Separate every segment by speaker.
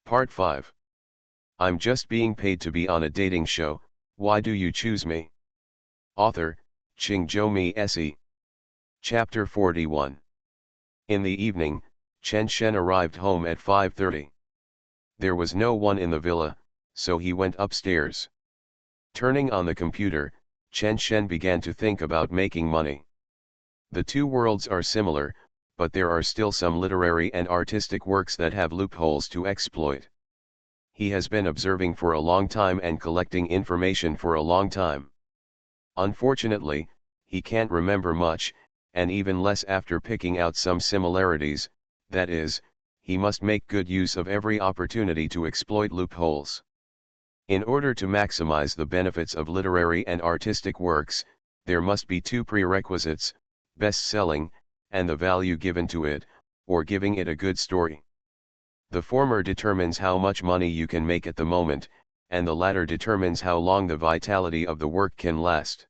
Speaker 1: Part 5. I'm just being paid to be on a dating show, why do you choose me? Author, Qingzhou Se. Chapter 41. In the evening, Chen Shen arrived home at 5:30. There was no one in the villa, so he went upstairs. Turning on the computer, Chen Shen began to think about making money. The two worlds are similar, but there are still some literary and artistic works that have loopholes to exploit. He has been observing for a long time and collecting information for a long time. Unfortunately, he can't remember much, and even less after picking out some similarities. That is, he must make good use of every opportunity to exploit loopholes. In order to maximize the benefits of literary and artistic works, there must be two prerequisites: best-selling, and the value given to it, or giving it a good story. The former determines how much money you can make at the moment, and the latter determines how long the vitality of the work can last.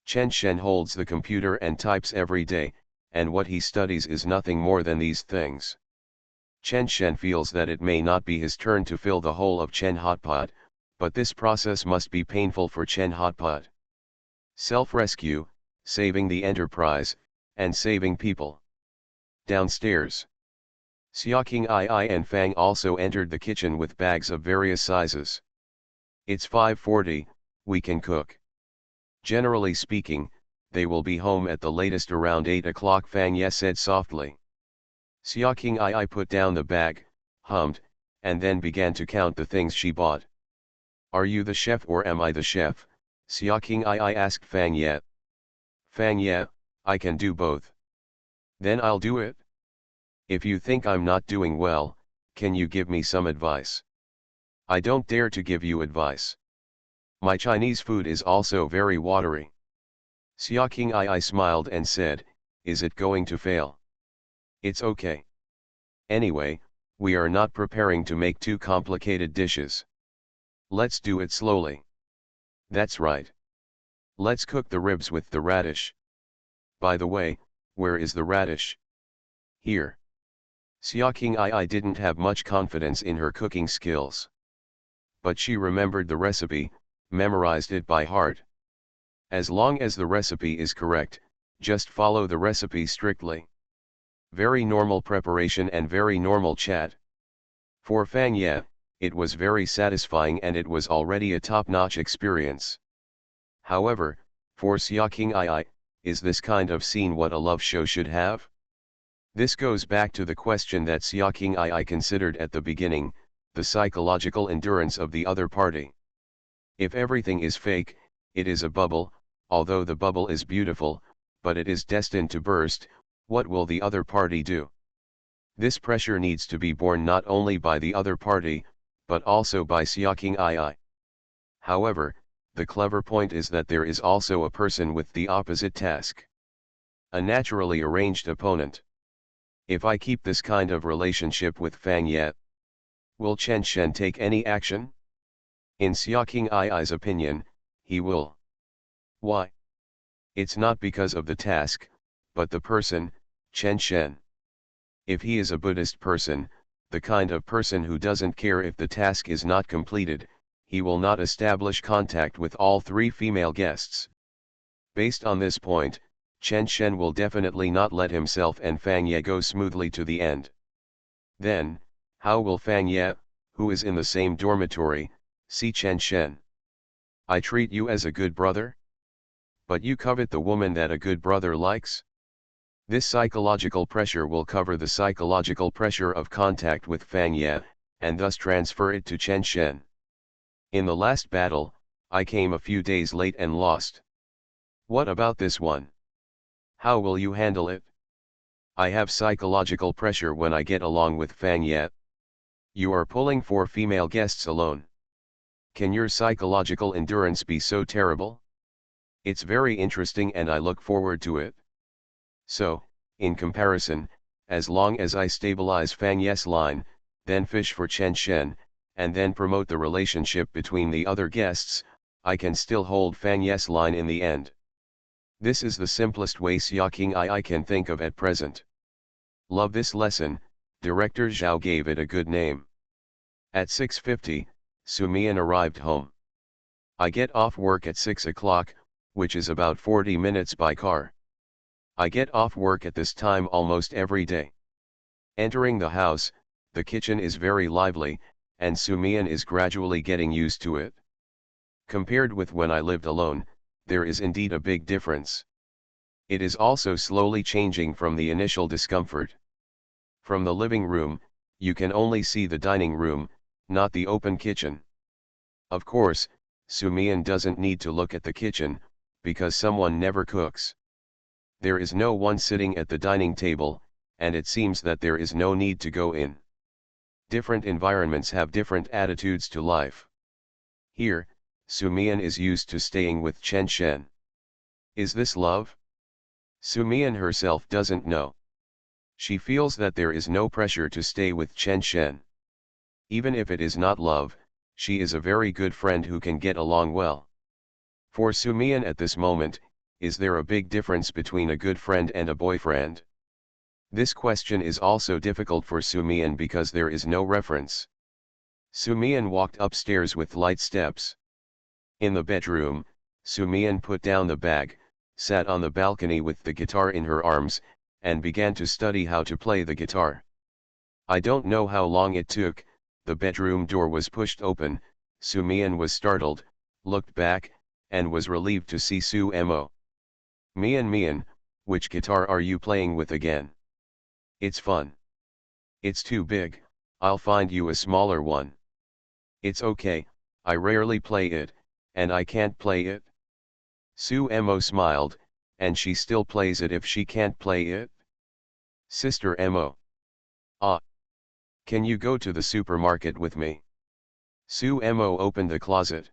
Speaker 1: Chen Shen holds the computer and types every day, and what he studies is nothing more than these things. Chen Shen feels that it may not be his turn to fill the hole of Chen Hotpot, but this process must be painful for Chen Hotpot. Self-rescue, saving the enterprise, and saving people. Downstairs, Xiaoqing Ai and Fang also entered the kitchen with bags of various sizes. It's 5:40, we can cook. Generally speaking, they will be home at the latest around 8 o'clock, Fang Ye said softly. Xiaoqing Ai put down the bag, hummed, and then began to count the things she bought. Are you the chef or am I the chef? Xiaoqing Ai asked Fang Ye. Fang Ye, I can do both. Then I'll do it. If you think I'm not doing well, can you give me some advice? I don't dare to give you advice. My Chinese food is also very watery. Xiaoqing Ai smiled and said, is it going to fail? It's okay. Anyway, we are not preparing to make too complicated dishes. Let's do it slowly. That's right. Let's cook the ribs with the radish. By the way, where is the radish? Here. Xiaoqing Ai didn't have much confidence in her cooking skills. But she remembered the recipe, memorized it by heart. As long as the recipe is correct, just follow the recipe strictly. Very normal preparation and very normal chat. For Fang Ye, it was very satisfying and it was already a top-notch experience. However, for Xiaoqing Ai, is this kind of scene what a love show should have? This goes back to the question that Xiaoqing Ai considered at the beginning, the psychological endurance of the other party. If everything is fake, it is a bubble, although the bubble is beautiful, but it is destined to burst. What will the other party do? This pressure needs to be borne not only by the other party, but also by Xiaoqing Ai. However, the clever point is that there is also a person with the opposite task. A naturally arranged opponent. If I keep this kind of relationship with Fang Ye, will Chen Shen take any action? In Xiaoqing Ai's opinion, he will. Why? It's not because of the task, but the person, Chen Shen. If he is a Buddhist person, the kind of person who doesn't care if the task is not completed, he will not establish contact with all three female guests. Based on this point, Chen Shen will definitely not let himself and Fang Ye go smoothly to the end. Then, how will Fang Ye, who is in the same dormitory, see Chen Shen? I treat you as a good brother? But you covet the woman that a good brother likes? This psychological pressure will cover the psychological pressure of contact with Fang Ye, and thus transfer it to Chen Shen. In the last battle, I came a few days late and lost. What about this one? How will you handle it? I have psychological pressure when I get along with Fang Ye. You are pulling 4 female guests alone. Can your psychological endurance be so terrible? It's very interesting and I look forward to it. So, in comparison, as long as I stabilize Fang Ye's line, then fish for Chen Shen, and then promote the relationship between the other guests, I can still hold Fang Ye's line in the end. This is the simplest way Xiaoqing Ai can think of at present. Love this lesson, Director Zhao gave it a good name. At 6:50, Sumian arrived home. I get off work at 6 o'clock, which is about 40 minutes by car. I get off work at this time almost every day. Entering the house, the kitchen is very lively, and Sumian is gradually getting used to it. Compared with when I lived alone, there is indeed a big difference. It is also slowly changing from the initial discomfort. From the living room, you can only see the dining room, not the open kitchen. Of course, Sumian doesn't need to look at the kitchen, because someone never cooks. There is no one sitting at the dining table, and it seems that there is no need to go in. Different environments have different attitudes to life. Here, Sumian is used to staying with Chen Shen. Is this love? Sumian herself doesn't know. She feels that there is no pressure to stay with Chen Shen. Even if it is not love, she is a very good friend who can get along well. For Sumian at this moment, is there a big difference between a good friend and a boyfriend? This question is also difficult for Sumian because there is no reference. Sumian walked upstairs with light steps. In the bedroom, Sumian put down the bag, sat on the balcony with the guitar in her arms, and began to study how to play the guitar. I don't know how long it took. The bedroom door was pushed open. Sumian was startled, looked back, and was relieved to see Su Mo. Mian, which guitar are you playing with again? It's fun. It's too big, I'll find you a smaller one. It's okay, I rarely play it, and I can't play it. Su Mo smiled, and she still plays it if she can't play it? Sister Mo. Ah. Can you go to the supermarket with me? Su Mo opened the closet.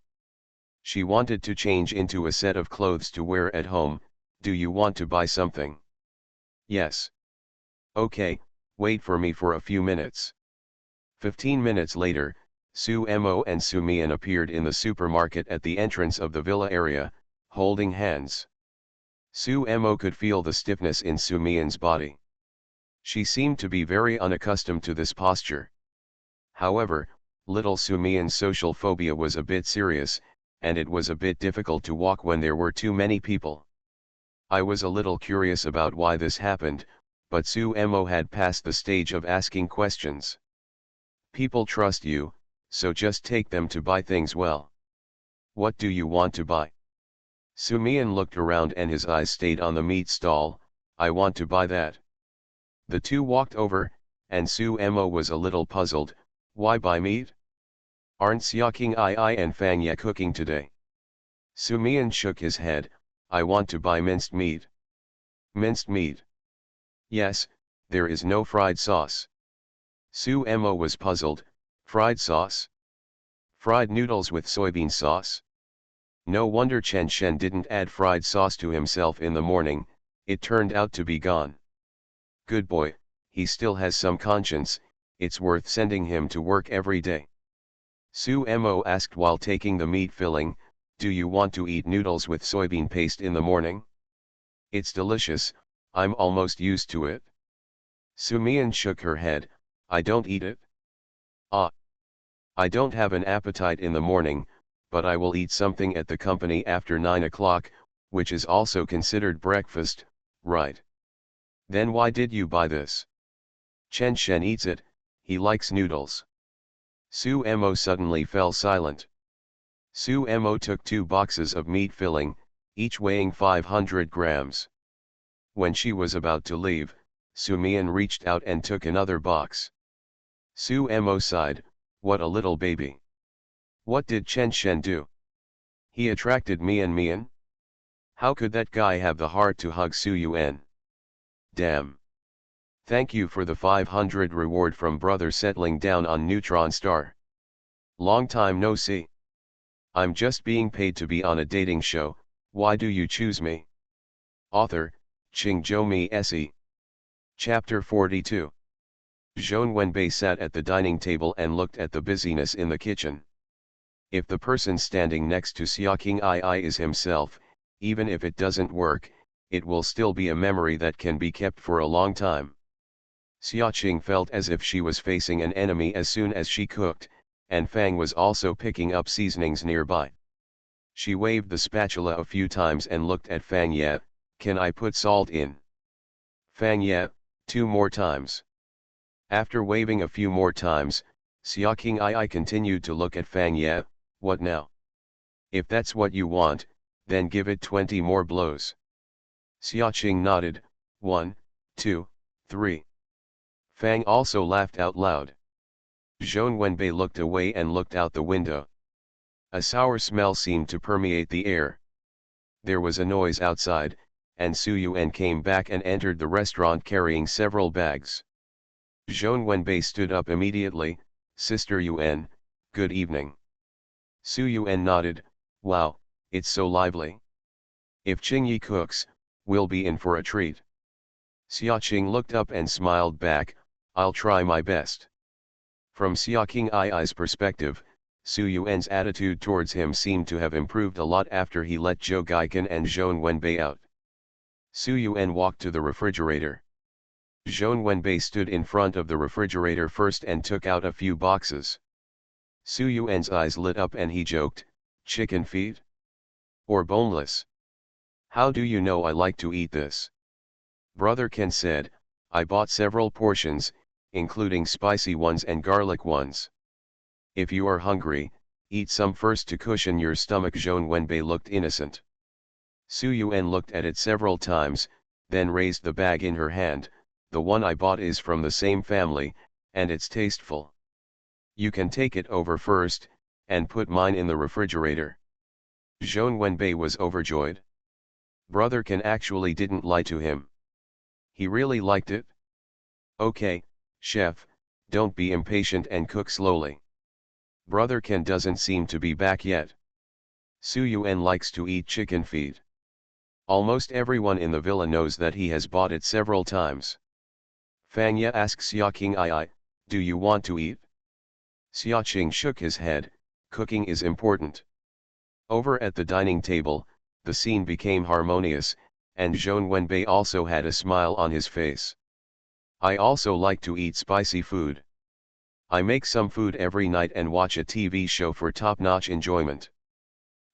Speaker 1: She wanted to change into a set of clothes to wear at home. Do you want to buy something? Yes. Okay, wait for me for a few minutes. 15 minutes later, Su Mo and Sumian appeared in the supermarket at the entrance of the villa area, holding hands. Su Mo could feel the stiffness in Sumian's body. She seemed to be very unaccustomed to this posture. However, little Sumian's social phobia was a bit serious, and it was a bit difficult to walk when there were too many people. I was a little curious about why this happened, but Su Mo had passed the stage of asking questions. People trust you, so just take them to buy things well. What do you want to buy? Sumian looked around and his eyes stayed on the meat stall. I want to buy that. The two walked over, and Su Mo was a little puzzled. Why buy meat? Aren't Xiaoqing I and Fang Ye cooking today? Sumian shook his head. I want to buy minced meat. Minced meat? Yes, there is no fried sauce. Su Mo was puzzled. Fried sauce? Fried noodles with soybean sauce? No wonder Chen Shen didn't add fried sauce to himself in the morning, it turned out to be gone. Good boy, he still has some conscience, it's worth sending him to work every day. Su Mo asked while taking the meat filling, do you want to eat noodles with soybean paste in the morning? It's delicious, I'm almost used to it. Sumian shook her head, I don't eat it. Ah. I don't have an appetite in the morning, but I will eat something at the company after 9 o'clock, which is also considered breakfast, right? Then why did you buy this? Chen Shen eats it, he likes noodles. Su Mo suddenly fell silent. Su Mo took 2 boxes of meat filling, each weighing 500 grams. When she was about to leave, Sumian reached out and took another box. Su Mo sighed, what a little baby. What did Chen Shen do? He attracted Mian. How could that guy have the heart to hug Su Yuan? Damn. Thank you for the 500 reward from brother settling down on Neutron Star. Long time no see. I'm just being paid to be on a dating show, why do you choose me? Author, Qingzhou Mi Se. Chapter 42. Zhong Wenbei sat at the dining table and looked at the busyness in the kitchen. If the person standing next to Xiaoqing I is himself, even if it doesn't work, it will still be a memory that can be kept for a long time. Xiaoqing felt as if she was facing an enemy as soon as she cooked, and Fang was also picking up seasonings nearby. She waved the spatula a few times and looked at Fang. "Yeah, can I put salt in?" Fang: "Yeah, 2 more times." After waving a few more times, Xia King Ai continued to look at Fang. "Yeah, what now? If that's what you want, then give it 20 more blows." Xia Qing nodded. 1, 2, 3. Fang also laughed out loud. Zhong Wenbei looked away and looked out the window. A sour smell seemed to permeate the air. There was a noise outside, and Su Yuan came back and entered the restaurant carrying several bags. Zhong Wenbei stood up immediately. "Sister Yuan, good evening." Su Yuan nodded. "Wow, it's so lively. If Qingyi cooks, we'll be in for a treat." Xia Qing looked up and smiled back. "I'll try my best." From Xia King Ai's perspective, Su Yuan's attitude towards him seemed to have improved a lot after he let Zhou Gaikan and Zhong Wenbei out. Su Yuan walked to the refrigerator. Zhong Wenbei stood in front of the refrigerator first and took out a few boxes. Su Yuan's eyes lit up and he joked, "Chicken feet? Or boneless? How do you know I like to eat this?" Brother Ken said, "I bought several portions, including spicy ones and garlic ones. If you are hungry, eat some first to cushion your stomach." Zhong Wenbei looked innocent. Su Yuan looked at it several times, then raised the bag in her hand. "The one I bought is from the same family, and it's tasteful. You can take it over first, and put mine in the refrigerator." Zhong Wenbei was overjoyed. Brother Ken actually didn't lie to him. He really liked it. "Okay, chef, don't be impatient and cook slowly. Brother Ken doesn't seem to be back yet." Su Yuan likes to eat chicken feet. Almost everyone in the villa knows that he has bought it several times. Fang Ye asks Xia King Ai, "Do you want to eat?" Xia Qing shook his head. "Cooking is important." Over at the dining table, the scene became harmonious, and Zhong Wenbei also had a smile on his face. "I also like to eat spicy food. I make some food every night and watch a TV show for top-notch enjoyment."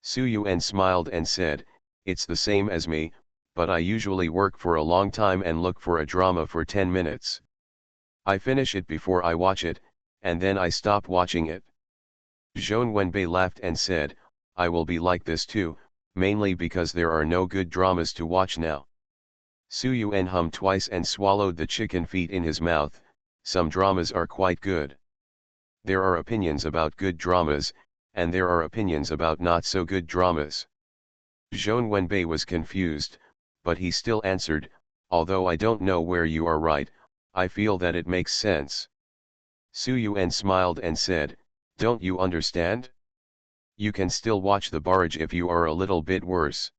Speaker 1: Su Yuan smiled and said, "It's the same as me, but I usually work for a long time and look for a drama for 10 minutes. I finish it before I watch it, and then I stop watching it." Zhong Wenbei laughed and said, "I will be like this too, mainly because there are no good dramas to watch now." Su Yuan hummed twice and swallowed the chicken feet in his mouth. "Some dramas are quite good. There are opinions about good dramas, and there are opinions about not so good dramas." Zhong Wenbei was confused, but he still answered, "Although I don't know where you are right, I feel that it makes sense." Su Yuan smiled and said, "Don't you understand? You can still watch the barrage if you are a little bit worse.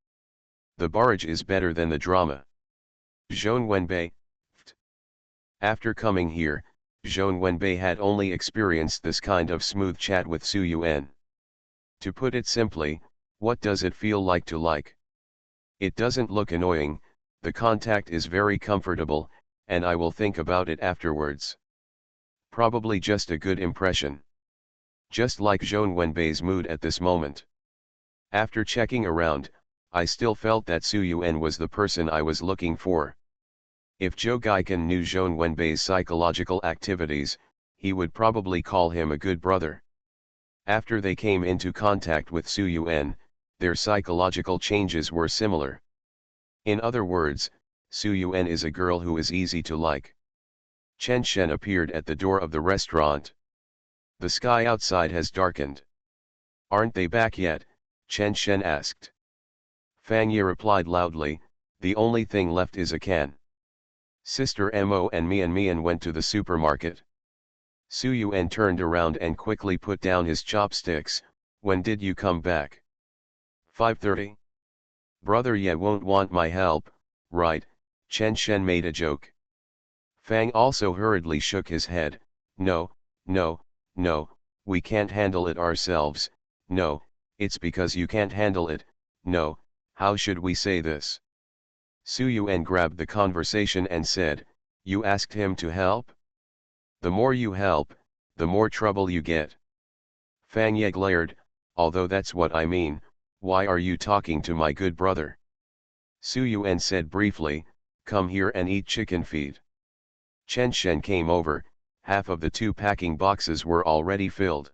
Speaker 1: The barrage is better than the drama." Zhong Wenbei. After coming here, Zhong Wenbei had only experienced this kind of smooth chat with Su Yuan. To put it simply, what does it feel like to like? It doesn't look annoying, the contact is very comfortable, and I will think about it afterwards. Probably just a good impression. Just like Zhong Wenbei's mood at this moment. After checking around, I still felt that Su Yuan was the person I was looking for. If Zhou Gaikan knew Zhong Wenbei's psychological activities, he would probably call him a good brother. After they came into contact with Su Yuan, their psychological changes were similar. In other words, Su Yuan is a girl who is easy to like. Chen Shen appeared at the door of the restaurant. "The sky outside has darkened. Aren't they back yet?" Chen Shen asked. Fang Ye replied loudly, "The only thing left is a can. Sister Mo and Mian went to the supermarket." Su Yuan turned around and quickly put down his chopsticks. "When did you come back?" 5:30. "Brother Ye won't want my help, right?" Chen Shen made a joke. Fang also hurriedly shook his head. No, we can't handle it ourselves." "No, it's because you can't handle it." "No, how should we say this?" Su Yuan grabbed the conversation and said, "You asked him to help? The more you help, the more trouble you get. Fang Ye glared, although that's what I mean, why are you talking to my good brother? Su Yuan said briefly, come here and eat chicken feed. Chen Shen came over, half of the 2 packing boxes were already filled.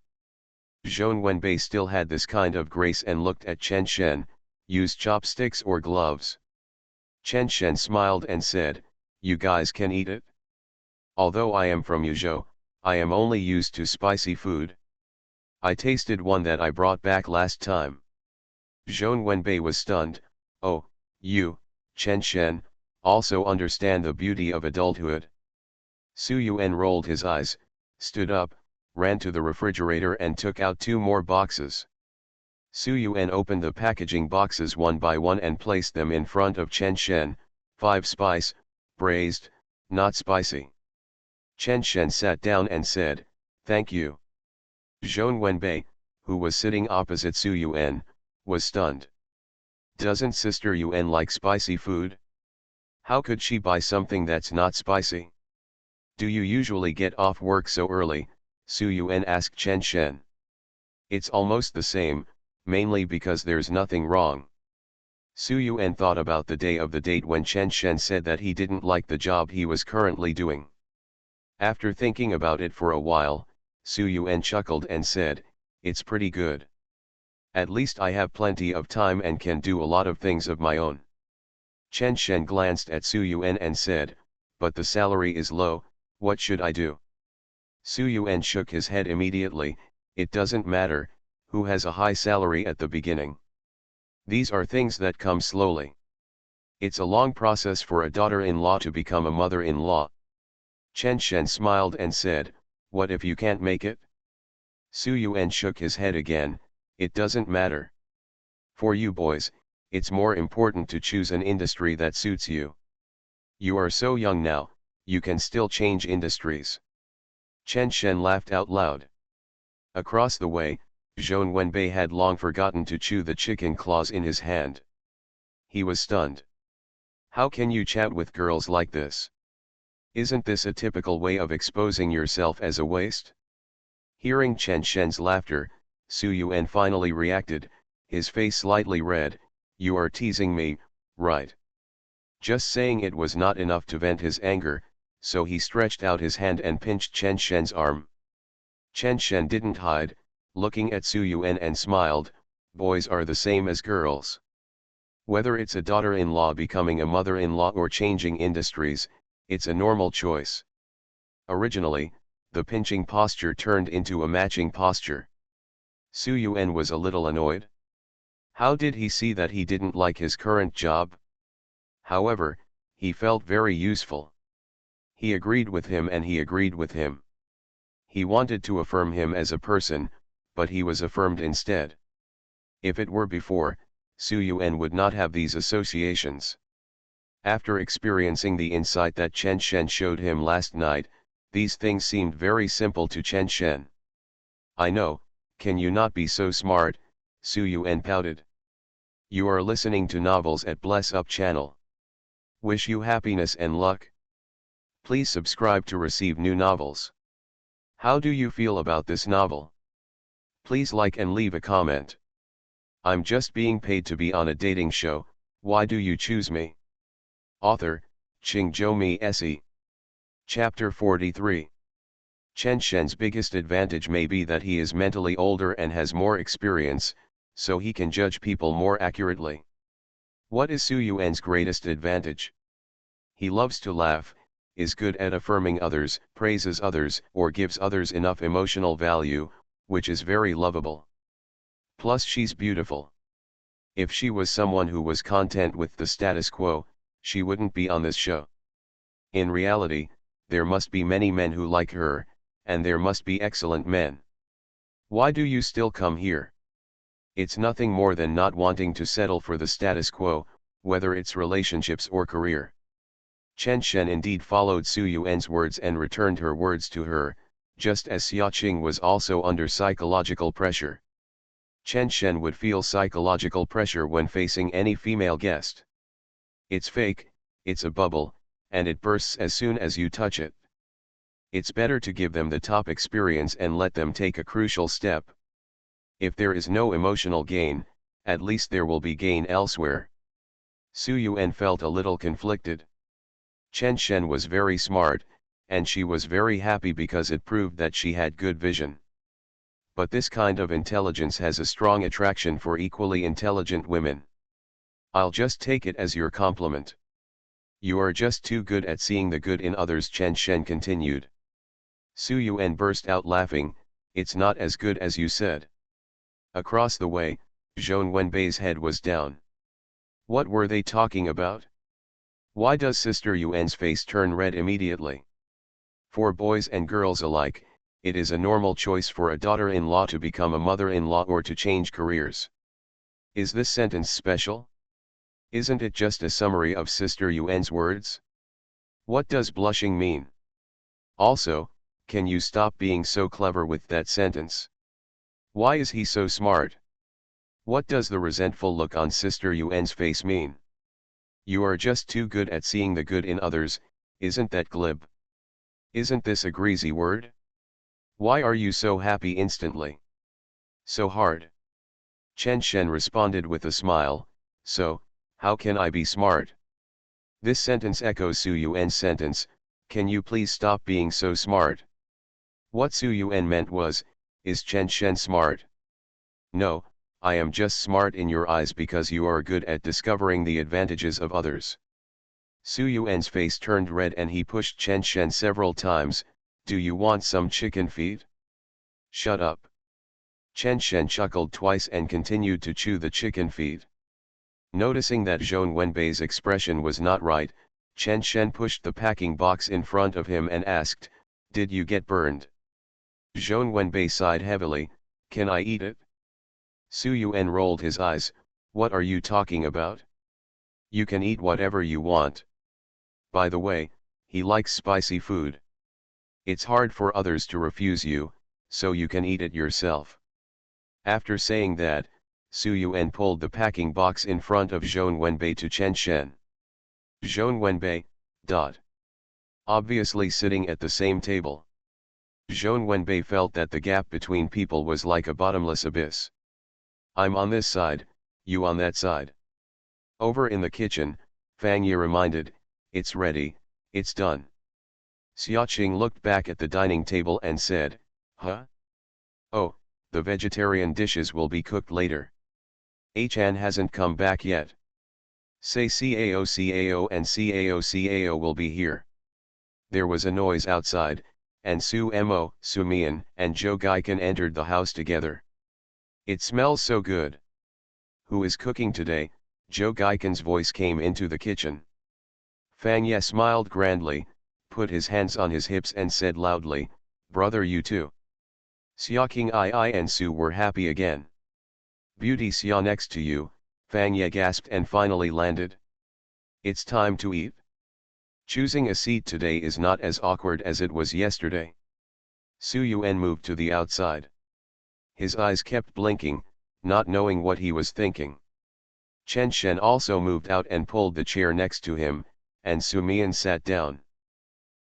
Speaker 1: Zhong Wenbei still had this kind of grace and looked at Chen Shen, use chopsticks or gloves. Chen Shen smiled and said, you guys can eat it? Although I am from Yuzhou, I am only used to spicy food. I tasted one that I brought back last time. Zhong Wenbei was stunned. Oh, you, Chen Shen, also understand the beauty of adulthood. Su Yuan rolled his eyes, stood up, ran to the refrigerator and took out 2 more boxes. Su Yuan opened the packaging boxes one by one and placed them in front of Chen Shen, 5 spice, braised, not spicy. Chen Shen sat down and said, thank you. Zhong Wenbei, who was sitting opposite Su Yuan, was stunned. Doesn't Sister Yuan like spicy food? How could she buy something that's not spicy? Do you usually get off work so early? Su Yuan asked Chen Shen. It's almost the same, mainly because there's nothing wrong. Su Yuan thought about the day of the date when Chen Shen said that he didn't like the job he was currently doing. After thinking about it for a while, Su Yuan chuckled and said, it's pretty good. At least I have plenty of time and can do a lot of things of my own. Chen Shen glanced at Su Yuan and said, but the salary is low, what should I do? Su Yuan shook his head immediately, it doesn't matter, who has a high salary at the beginning. These are things that come slowly. It's a long process for a daughter-in-law to become a mother-in-law. Chen Shen smiled and said, what if you can't make it? Su Yuan shook his head again, it doesn't matter. For you boys, it's more important to choose an industry that suits you. You are so young now, you can still change industries. Chen Shen laughed out loud. Across the way, Zhong Wenbei had long forgotten to chew the chicken claws in his hand. He was stunned. How can you chat with girls like this? Isn't this a typical way of exposing yourself as a waste? Hearing Chen Shen's laughter, Su Yuan finally reacted, his face slightly red, you are teasing me, right? Just saying it was not enough to vent his anger, so he stretched out his hand and pinched Chen Shen's arm. Chen Shen didn't hide, looking at Su Yuan and smiled, boys are the same as girls. Whether it's a daughter-in-law becoming a mother-in-law or changing industries, it's a normal choice. Originally, the pinching posture turned into a matching posture. Su Yuan was a little annoyed. How did he see that he didn't like his current job? However, he felt very useful. He agreed with him and he agreed with him. He wanted to affirm him as a person, but he was affirmed instead. If it were before, Su Yuan would not have these associations. After experiencing the insight that Chen Shen showed him last night, these things seemed very simple to Chen Shen. I know, can you not be so smart? Su Yuan pouted. You are listening to novels at Bless Up channel. Wish you happiness and luck. Please subscribe to receive new novels. How do you feel about this novel? Please like and leave a comment. I'm just being paid to be on a dating show, why do you choose me? Author, Qingzhou Se. Chapter 43. Chen Shen's biggest advantage may be that he is mentally older and has more experience, so he can judge people more accurately. What is Su Yuan's greatest advantage? He loves to laugh, is good at affirming others, praises others, or gives others enough emotional value, which is very lovable. Plus she's beautiful. If she was someone who was content with the status quo, she wouldn't be on this show. In reality, there must be many men who like her, and there must be excellent men. Why do you still come here? It's nothing more than not wanting to settle for the status quo, whether it's relationships or career. Chen Shen indeed followed Su Yuan's words and returned her words to her, just as Xiaoqing was also under psychological pressure. Chen Shen would feel psychological pressure when facing any female guest. It's fake, it's a bubble, and it bursts as soon as you touch it. It's better to give them the top experience and let them take a crucial step. If there is no emotional gain, at least there will be gain elsewhere. Su Yuan felt a little conflicted. Chen Shen was very smart, and she was very happy because it proved that she had good vision. But this kind of intelligence has a strong attraction for equally intelligent women. I'll just take it as your compliment. You are just too good at seeing the good in others, Chen Shen continued. Su Yuan burst out laughing. It's not as good as you said. Across the way, Zhong Wenbei's head was down. What were they talking about? Why does Sister Yuan's face turn red immediately? For boys and girls alike, it is a normal choice for a daughter-in-law to become a mother-in-law or to change careers. Is this sentence special? Isn't it just a summary of Sister Yuan's words? What does blushing mean? Also, can you stop being so clever with that sentence? Why is he so smart? What does the resentful look on Sister Yuan's face mean? You are just too good at seeing the good in others, isn't that glib? Isn't this a greasy word? Why are you so happy instantly? So hard. Chen Shen responded with a smile, so, how can I be smart? This sentence echoes Su Yuan's sentence, can you please stop being so smart? What Su Yuan meant was, is Chen Shen smart? No, I am just smart in your eyes because you are good at discovering the advantages of others. Su Yuan's face turned red and he pushed Chen Shen several times. Do you want some chicken feet? Shut up. Chen Shen chuckled twice and continued to chew the chicken feet. Noticing that Zhong Wenbei's expression was not right, Chen Shen pushed the packing box in front of him and asked, did you get burned? Zhong Wenbei sighed heavily, can I eat it? Su Yuan rolled his eyes, what are you talking about? You can eat whatever you want. By the way, he likes spicy food. It's hard for others to refuse you, so you can eat it yourself. After saying that, Su Yuan pulled the packing box in front of Zhong Wenbei to Chen Shen. Zhong Wenbei, obviously sitting at the same table. Zhong Wenbei felt that the gap between people was like a bottomless abyss. I'm on this side, you on that side. Over in the kitchen, Fang Ye reminded, it's ready, it's done. Xiaoqing looked back at the dining table and said, huh? Oh, the vegetarian dishes will be cooked later. Han hasn't come back yet. Say CAO and CAO will be here. There was a noise outside, and Su Mo, Su Mian, and Zhou Gaikan entered the house together. It smells so good. Who is cooking today? Zhou Gaikan's voice came into the kitchen. Fang Ye smiled grandly, put his hands on his hips and said loudly, brother you too. Xiaoqing I and Su were happy again. Beauty Xia next to you, Fang Ye gasped and finally landed. It's time to eat. Choosing a seat today is not as awkward as it was yesterday. Su Yuan moved to the outside. His eyes kept blinking, not knowing what he was thinking. Chen Shen also moved out and pulled the chair next to him, and Su Mian sat down.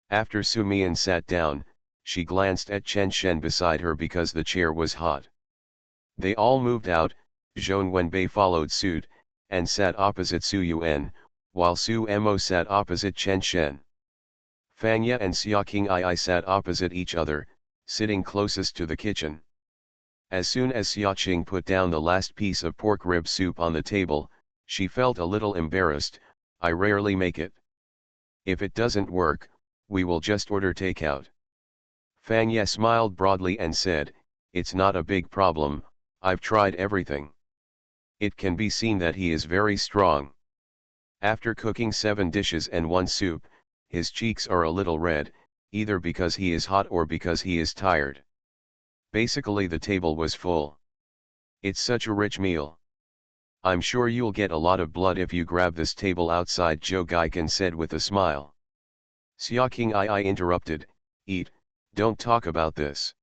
Speaker 1: After Su Mian sat down, she glanced at Chen Shen beside her because the chair was hot. They all moved out, Zhong Wenbei followed suit, and sat opposite Su Yuan, while Su Mo sat opposite Chen Shen. Fang Ye and Xiaoqing I sat opposite each other, sitting closest to the kitchen. As soon as Xiaoqing put down the last piece of pork rib soup on the table, she felt a little embarrassed. I rarely make it. If it doesn't work, we will just order takeout. Fang Ye smiled broadly and said, it's not a big problem, I've tried everything. It can be seen that he is very strong. After cooking 7 dishes and 1 soup, his cheeks are a little red, either because he is hot or because he is tired. Basically the table was full. It's such a rich meal. I'm sure you'll get a lot of blood if you grab this table outside, Zhou Gaikan said with a smile. Xiaoqing I interrupted, eat, don't talk about this.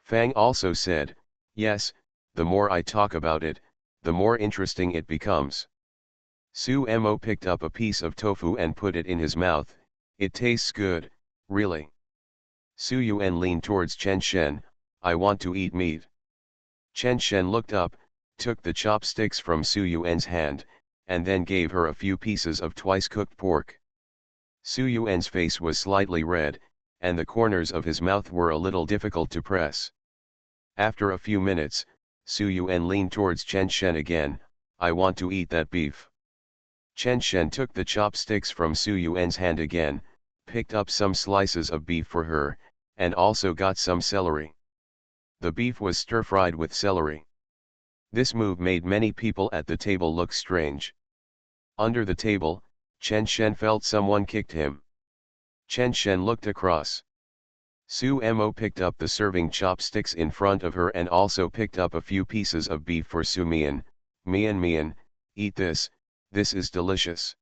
Speaker 1: Fang also said, yes, the more I talk about it, the more interesting it becomes. Su Mo picked up a piece of tofu and put it in his mouth, it tastes good, really. Su Yuan leaned towards Chen Shen, I want to eat meat. Chen Shen looked up, took the chopsticks from Su Yuan's hand, and then gave her a few pieces of twice-cooked pork. Su Yuan's face was slightly red, and the corners of his mouth were a little difficult to press. After a few minutes, Su Yuan leaned towards Chen Shen again. "I want to eat that beef." Chen Shen took the chopsticks from Su Yuan's hand again, picked up some slices of beef for her, and also got some celery. The beef was stir-fried with celery. This move made many people at the table look strange. Under the table, Chen Shen felt someone kicked him. Chen Shen looked across. Su Mo picked up the serving chopsticks in front of her and also picked up a few pieces of beef for Su Mian. "Mian, eat this, this is delicious."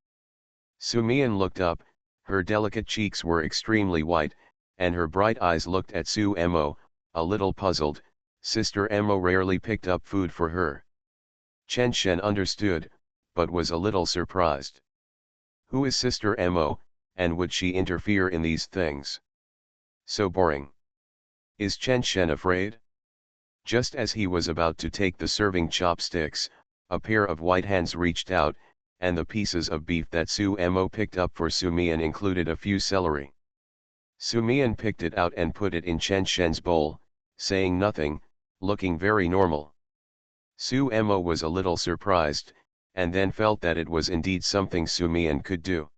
Speaker 1: Su Mian looked up, her delicate cheeks were extremely white, and her bright eyes looked at Su Mo, a little puzzled. Sister Mo rarely picked up food for her. Chen Shen understood, but was a little surprised. Who is Sister Mo, and would she interfere in these things? So boring. Is Chen Shen afraid? Just as he was about to take the serving chopsticks, a pair of white hands reached out, and the pieces of beef that Su Mo picked up for Su Mian included a few celery. Su Mian picked it out and put it in Chen Shen's bowl, saying nothing, looking very normal. Su Mo was a little surprised, and then felt that it was indeed something Su Mian could do.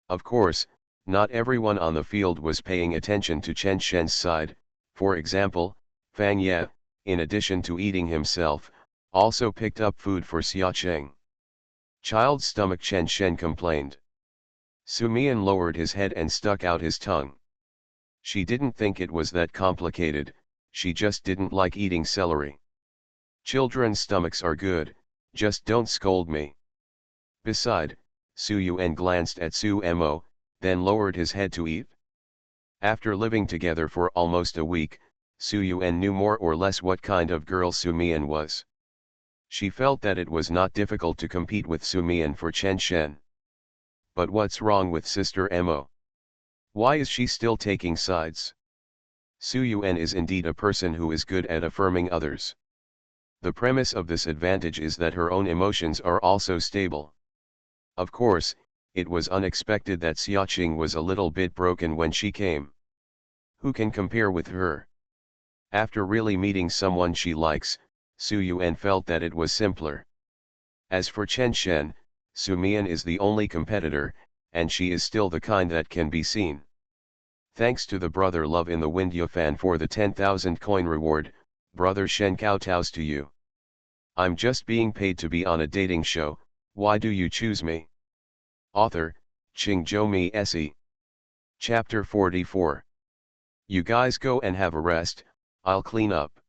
Speaker 1: Of course, not everyone on the field was paying attention to Chen Shen's side. For example, Fang Ye, in addition to eating himself, also picked up food for Xia Cheng. "Child's stomach," Chen Shen complained. Su Mian lowered his head and stuck out his tongue. She didn't think it was that complicated, she just didn't like eating celery. "Children's stomachs are good, just don't scold me." Beside, Su Yuan glanced at Su Mo, then lowered his head to eat. After living together for almost a week, Su Yuan knew more or less what kind of girl Su Mian was. She felt that it was not difficult to compete with Su Mian for Chen Shen. But what's wrong with Sister Mo? Why is she still taking sides? Su Yuan is indeed a person who is good at affirming others. The premise of this advantage is that her own emotions are also stable. Of course, it was unexpected that Xiaoqing was a little bit broken when she came. Who can compare with her? After really meeting someone she likes, Su Yuan felt that it was simpler. As for Chen Shen, Su Mian is the only competitor, and she is still the kind that can be seen. Thanks to the brother Love in the Wind Yufan for the 10,000 coin reward, brother Shen kowtows to you. I'm just being paid to be on a dating show, why do you choose me? Author, Qingzhou Se. Chapter 44. You guys go and have a rest, I'll clean up.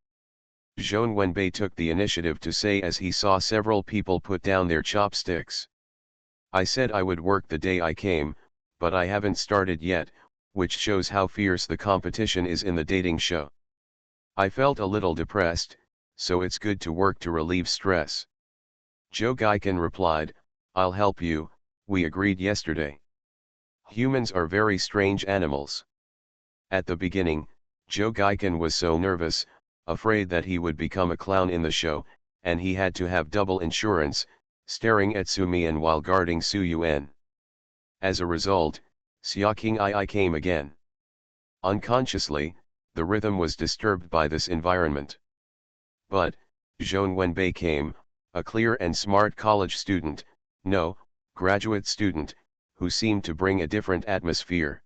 Speaker 1: Zhong Wenbei took the initiative to say as he saw several people put down their chopsticks. I said I would work the day I came, but I haven't started yet, which shows how fierce the competition is in the dating show. I felt a little depressed, so it's good to work to relieve stress. Zhou Gaikan replied, I'll help you, we agreed yesterday. Humans are very strange animals. At the beginning, Zhou Gaikan was so nervous, afraid that he would become a clown in the show, and he had to have double insurance, staring at Su Mian while guarding Su Yuan. As a result, Xiaoqing I came again. Unconsciously, the rhythm was disturbed by this environment. But, Zhong Wenbei came, a clear and smart college student, no, graduate student, who seemed to bring a different atmosphere.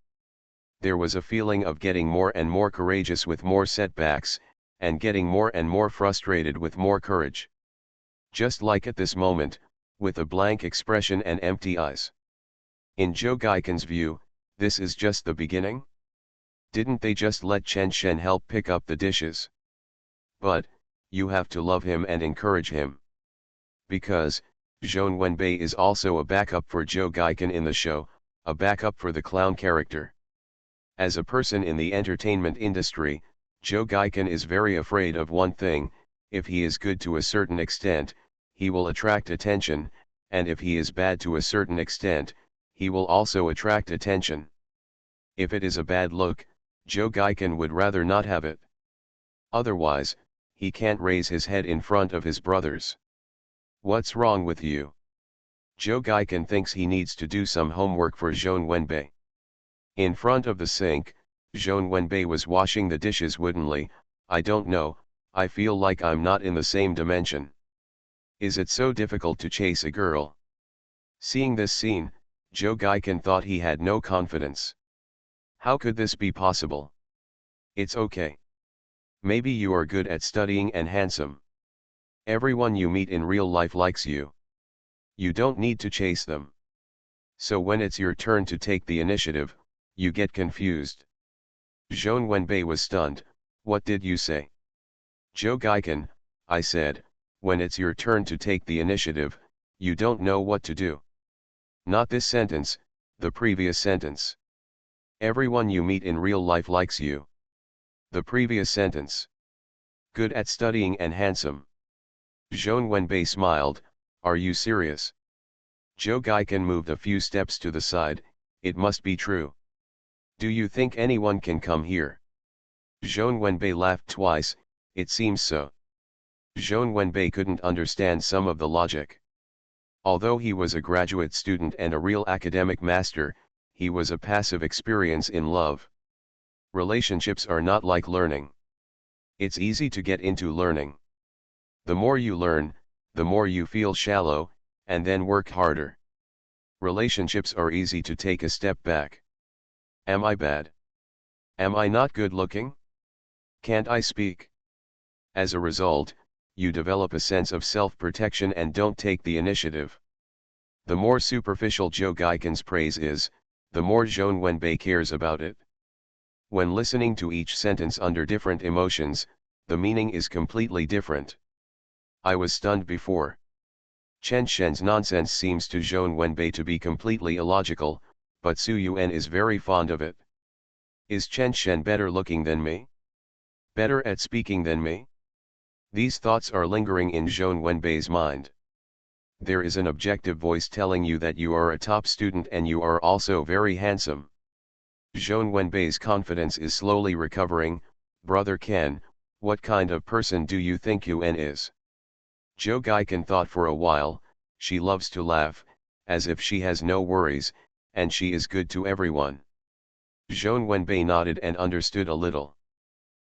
Speaker 1: There was a feeling of getting more and more courageous with more setbacks, and getting more and more frustrated with more courage. Just like at this moment, with a blank expression and empty eyes. In Zhou Gaikan's view, this is just the beginning? Didn't they just let Chen Shen help pick up the dishes? But, you have to love him and encourage him. Because, Zhong Wenbei is also a backup for Zhou Gaikan in the show, a backup for the clown character. As a person in the entertainment industry, Zhou Gaikan is very afraid of one thing: if he is good to a certain extent, he will attract attention, and if he is bad to a certain extent, he will also attract attention. If it is a bad look, Zhou Gaikan would rather not have it. Otherwise, he can't raise his head in front of his brothers. What's wrong with you? Joe Gaiken thinks he needs to do some homework for Jean Wenbei. In front of the sink, Jean Wenbei was washing the dishes woodenly. I don't know, I feel like I'm not in the same dimension. Is it so difficult to chase a girl? Seeing this scene, Joe Gaiken thought he had no confidence. How could this be possible? It's okay. Maybe you are good at studying and handsome. Everyone you meet in real life likes you. You don't need to chase them. So when it's your turn to take the initiative, you get confused. Jean Wenbei was stunned. What did you say? Joe Gaiken, I said, when it's your turn to take the initiative, you don't know what to do. Not this sentence, the previous sentence. Everyone you meet in real life likes you. The previous sentence. Good at studying and handsome. Jean Wenbei smiled. Are you serious? Joe Gaiken moved a few steps to the side. It must be true. Do you think anyone can come here? Jean Wenbei laughed twice. It seems so. Jean Wenbei couldn't understand some of the logic. Although he was a graduate student and a real academic master, he was a passive experience in love. Relationships are not like learning. It's easy to get into learning. The more you learn, the more you feel shallow, and then work harder. Relationships are easy to take a step back. Am I bad? Am I not good looking? Can't I speak? As a result, you develop a sense of self-protection and don't take the initiative. The more superficial Joe Gaiken's praise is, the more Jean Wenbei cares about it. When listening to each sentence under different emotions, the meaning is completely different. I was stunned before. Chen Shen's nonsense seems to Jean Wenbei to be completely illogical, but Su Yuan is very fond of it. Is Chen Shen better looking than me? Better at speaking than me? These thoughts are lingering in Jean Wenbei's mind. There is an objective voice telling you that you are a top student and you are also very handsome. Jean Wenbei's confidence is slowly recovering. Brother Ken, what kind of person do you think Yuan is? Joe Gaiken thought for a while. She loves to laugh, as if she has no worries, and she is good to everyone. Jean Wenbei nodded and understood a little.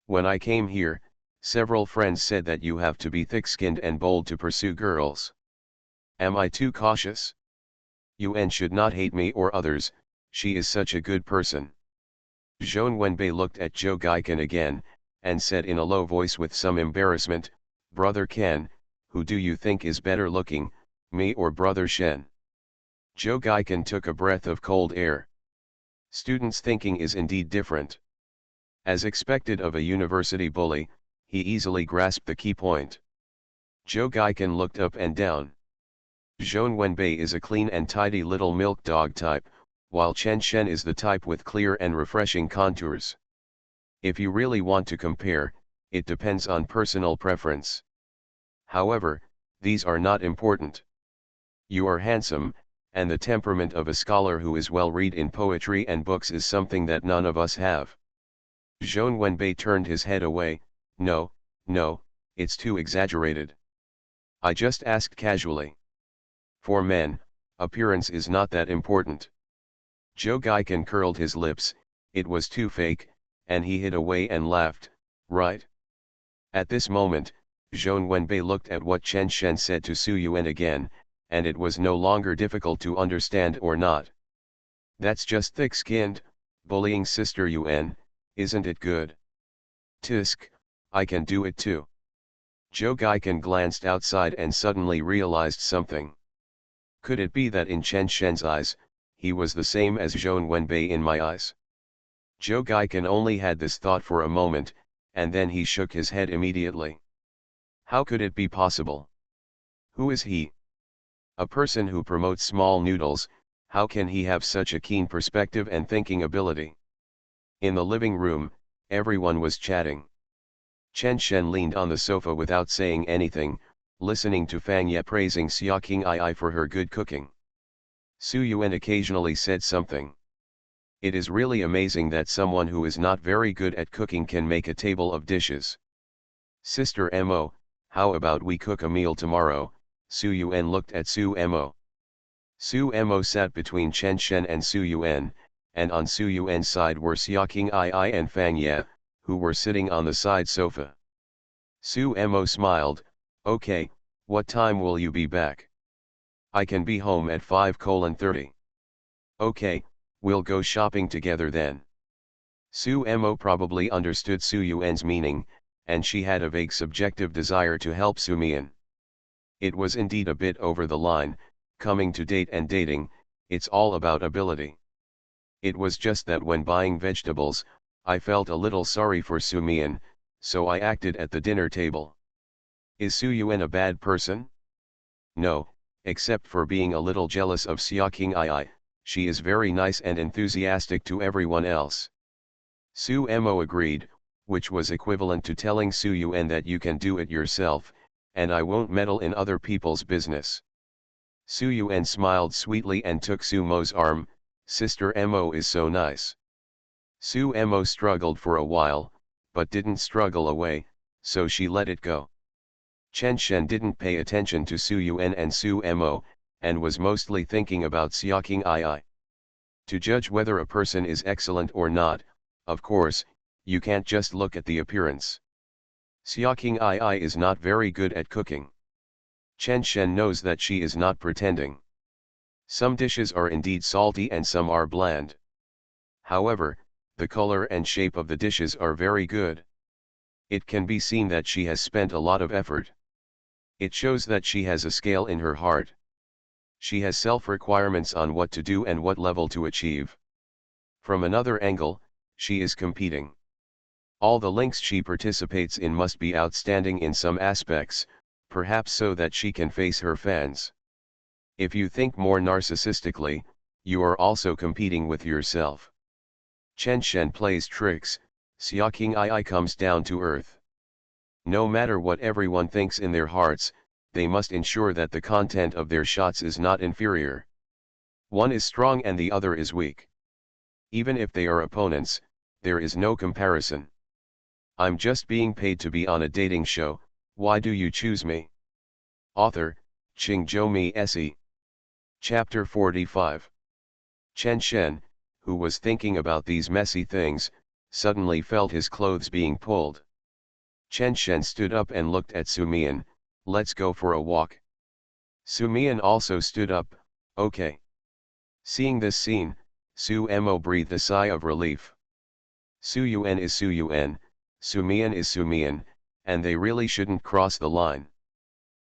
Speaker 1: When I came here, several friends said that you have to be thick-skinned and bold to pursue girls. Am I too cautious? Yuan should not hate me or others, she is such a good person. Jean Wenbei looked at Joe Gaiken again, and said in a low voice with some embarrassment, Brother Ken, who do you think is better looking, me or Brother Shen? Joe Gaiken took a breath of cold air. Students' thinking is indeed different. As expected of a university bully, he easily grasped the key point. Joe Gaiken looked up and down. Jean Wenbei is a clean and tidy little milk dog type, while Chen Shen is the type with clear and refreshing contours. If you really want to compare, it depends on personal preference. However, these are not important. You are handsome, and the temperament of a scholar who is well read in poetry and books is something that none of us have. Jean Wenbei turned his head away. No, it's too exaggerated. I just asked casually. For men, appearance is not that important. Joe Gaiken curled his lips. It was too fake, and he hid away and laughed, right? At this moment, Jean Wenbei looked at what Chen Shen said to Su Yuan again, and it was no longer difficult to understand or not. That's just thick-skinned, bullying Sister Yuan, isn't it good? Tisk, I can do it too. Joe Gaiken glanced outside and suddenly realized something. Could it be that in Chen Shen's eyes, he was the same as Jean Wenbei in my eyes? Joe Gaiken only had this thought for a moment, and then he shook his head immediately. How could it be possible? Who is he? A person who promotes small noodles, how can he have such a keen perspective and thinking ability? In the living room, everyone was chatting. Chen Shen leaned on the sofa without saying anything, listening to Fang Ye praising Xia King Ai for her good cooking. Su Yuan occasionally said something. It is really amazing that someone who is not very good at cooking can make a table of dishes. Sister Mo, how about we cook a meal tomorrow? Su Yuan looked at Su Mo. Su Mo sat between Chen Shen and Su Yuan, and on Su Yuan's side were Xiaoqing Ai and Fang Ye, who were sitting on the side sofa. Su Mo smiled, okay, what time will you be back? I can be home at 5:30. Okay, we'll go shopping together then. Su Mo probably understood Su Yuan's meaning, and she had a vague subjective desire to help Su Mian. It was indeed a bit over the line, coming to date and dating, it's all about ability. It was just that when buying vegetables, I felt a little sorry for Su Mian, so I acted at the dinner table. Is Su Yuan a bad person? No, except for being a little jealous of Xiaoqing Ai, she is very nice and enthusiastic to everyone else. Su Mo agreed, which was equivalent to telling Su Yuan that you can do it yourself, and I won't meddle in other people's business. Su Yuan smiled sweetly and took Su Mo's arm, Sister Mo is so nice. Su Mo struggled for a while, but didn't struggle away, so she let it go. Chen Shen didn't pay attention to Su Yuan and Su Mo, and was mostly thinking about Xiaoqing Ai. To judge whether a person is excellent or not, of course, you can't just look at the appearance. Xiaoqing Ai is not very good at cooking. Chen Shen knows that she is not pretending. Some dishes are indeed salty and some are bland. However, the color and shape of the dishes are very good. It can be seen that she has spent a lot of effort. It shows that she has a scale in her heart. She has self-requirements on what to do and what level to achieve. From another angle, she is competing. All the links she participates in must be outstanding in some aspects, perhaps so that she can face her fans. If you think more narcissistically, you are also competing with yourself. Chen Shen plays tricks, Xiaoqing Ai comes down to earth. No matter what everyone thinks in their hearts, they must ensure that the content of their shots is not inferior. One is strong and the other is weak. Even if they are opponents, there is no comparison. I'm just being paid to be on a dating show, why do you choose me? Author, Qingzhou Se. Chapter 45. Chen Shen, who was thinking about these messy things, suddenly felt his clothes being pulled. Chen Shen stood up and looked at Su Mian, let's go for a walk. Su Mian also stood up, okay. Seeing this scene, Su Mo breathed a sigh of relief. Su Yuan is Su Yuan, Su Mian is Su Mian, and they really shouldn't cross the line.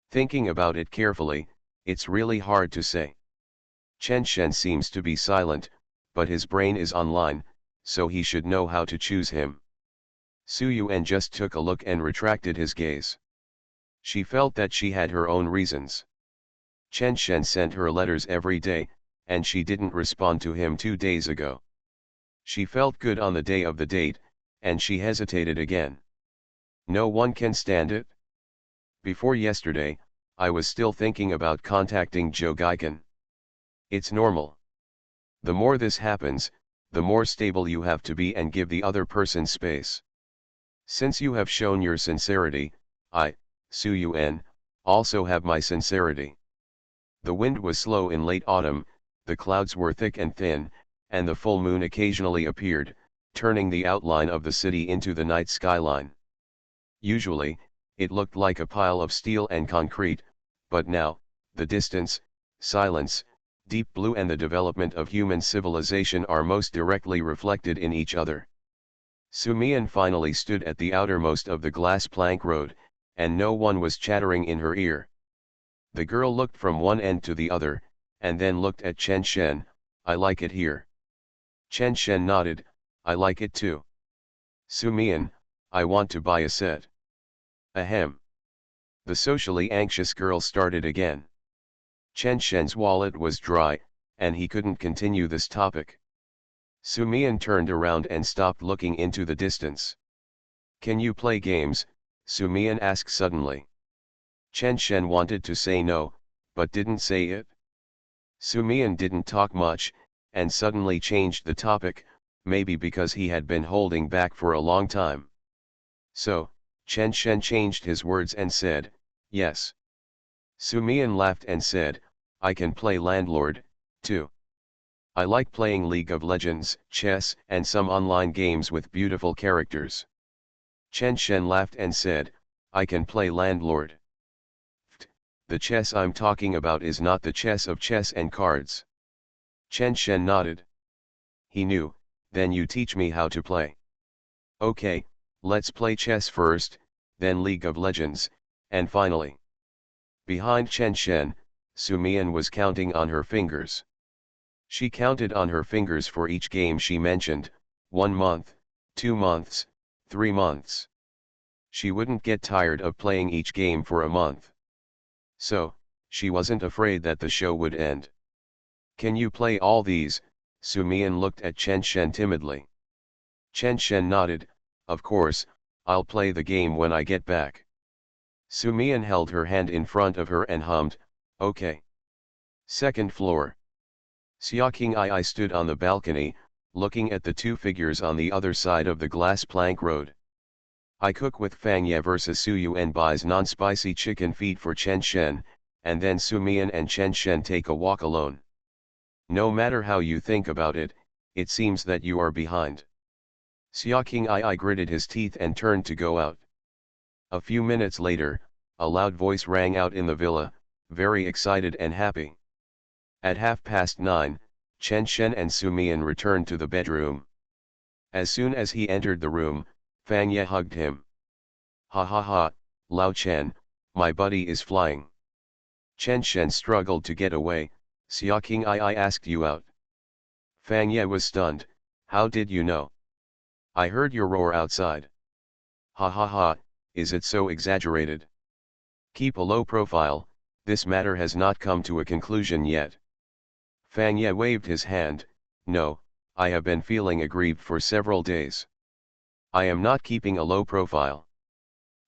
Speaker 1: Thinking about it carefully, it's really hard to say. Chen Shen seems to be silent, but his brain is online, so he should know how to choose him. Su Yuan just took a look and retracted his gaze. She felt that she had her own reasons. Chen Shen sent her letters every day, and she didn't respond to him 2 days ago. She felt good on the day of the date, and she hesitated again. No one can stand it. Before yesterday, I was still thinking about contacting Zhou Gaikan. It's normal. The more this happens, the more stable you have to be and give the other person space. Since you have shown your sincerity, I, Su Yuan, also have my sincerity. The wind was slow in late autumn, the clouds were thick and thin, and the full moon occasionally appeared, turning the outline of the city into the night skyline. Usually, it looked like a pile of steel and concrete, but now, the distance, silence, deep blue and the development of human civilization are most directly reflected in each other. Su Mian finally stood at the outermost of the glass plank road, and no one was chattering in her ear. The girl looked from one end to the other, and then looked at Chen Shen, I like it here. Chen Shen nodded, I like it too. Su Mian, I want to buy a set. Ahem. The socially anxious girl started again. Chen Shen's wallet was dry, and he couldn't continue this topic. Su Mian turned around and stopped looking into the distance. Can you play games? Su Mian asked suddenly. Chen Shen wanted to say no, but didn't say it. Su Mian didn't talk much, and suddenly changed the topic, maybe because he had been holding back for a long time. So, Chen Shen changed his words and said, yes. Su Mian laughed and said, I can play landlord, too. I like playing League of Legends, chess, and some online games with beautiful characters. Chen Shen laughed and said, I can play landlord. The chess I'm talking about is not the chess of chess and cards. Chen Shen nodded. He knew, then you teach me how to play. Okay, let's play chess first, then League of Legends, and finally. Behind Chen Shen, Su Mian was counting on her fingers. She counted on her fingers for each game she mentioned, 1 month, 2 months, 3 months. She wouldn't get tired of playing each game for a month. So, she wasn't afraid that the show would end. Can you play all these? Su Mian looked at Chen Shen timidly. Chen Shen nodded, of course, I'll play the game when I get back. Su Mian held her hand in front of her and hummed, okay. Second floor. Xia King I stood on the balcony, looking at the two figures on the other side of the glass plank road. I cook with Fang Ye versus Su Yuan buys non-spicy chicken feet for Chen Shen, and then Su Mian and Chen Shen take a walk alone. No matter how you think about it, it seems that you are behind. Xia King I gritted his teeth and turned to go out. A few minutes later, a loud voice rang out in the villa, very excited and happy. At 9:30, Chen Shen and Su Mian returned to the bedroom. As soon as he entered the room, Fang Ye hugged him. Ha ha ha, Lao Chen, my buddy is flying. Chen Shen struggled to get away. Xia King I asked you out. Fang Ye was stunned, how did you know? I heard your roar outside. Ha ha ha, is it so exaggerated? Keep a low profile, this matter has not come to a conclusion yet. Fang Ye waved his hand, no, I have been feeling aggrieved for several days. I am not keeping a low profile.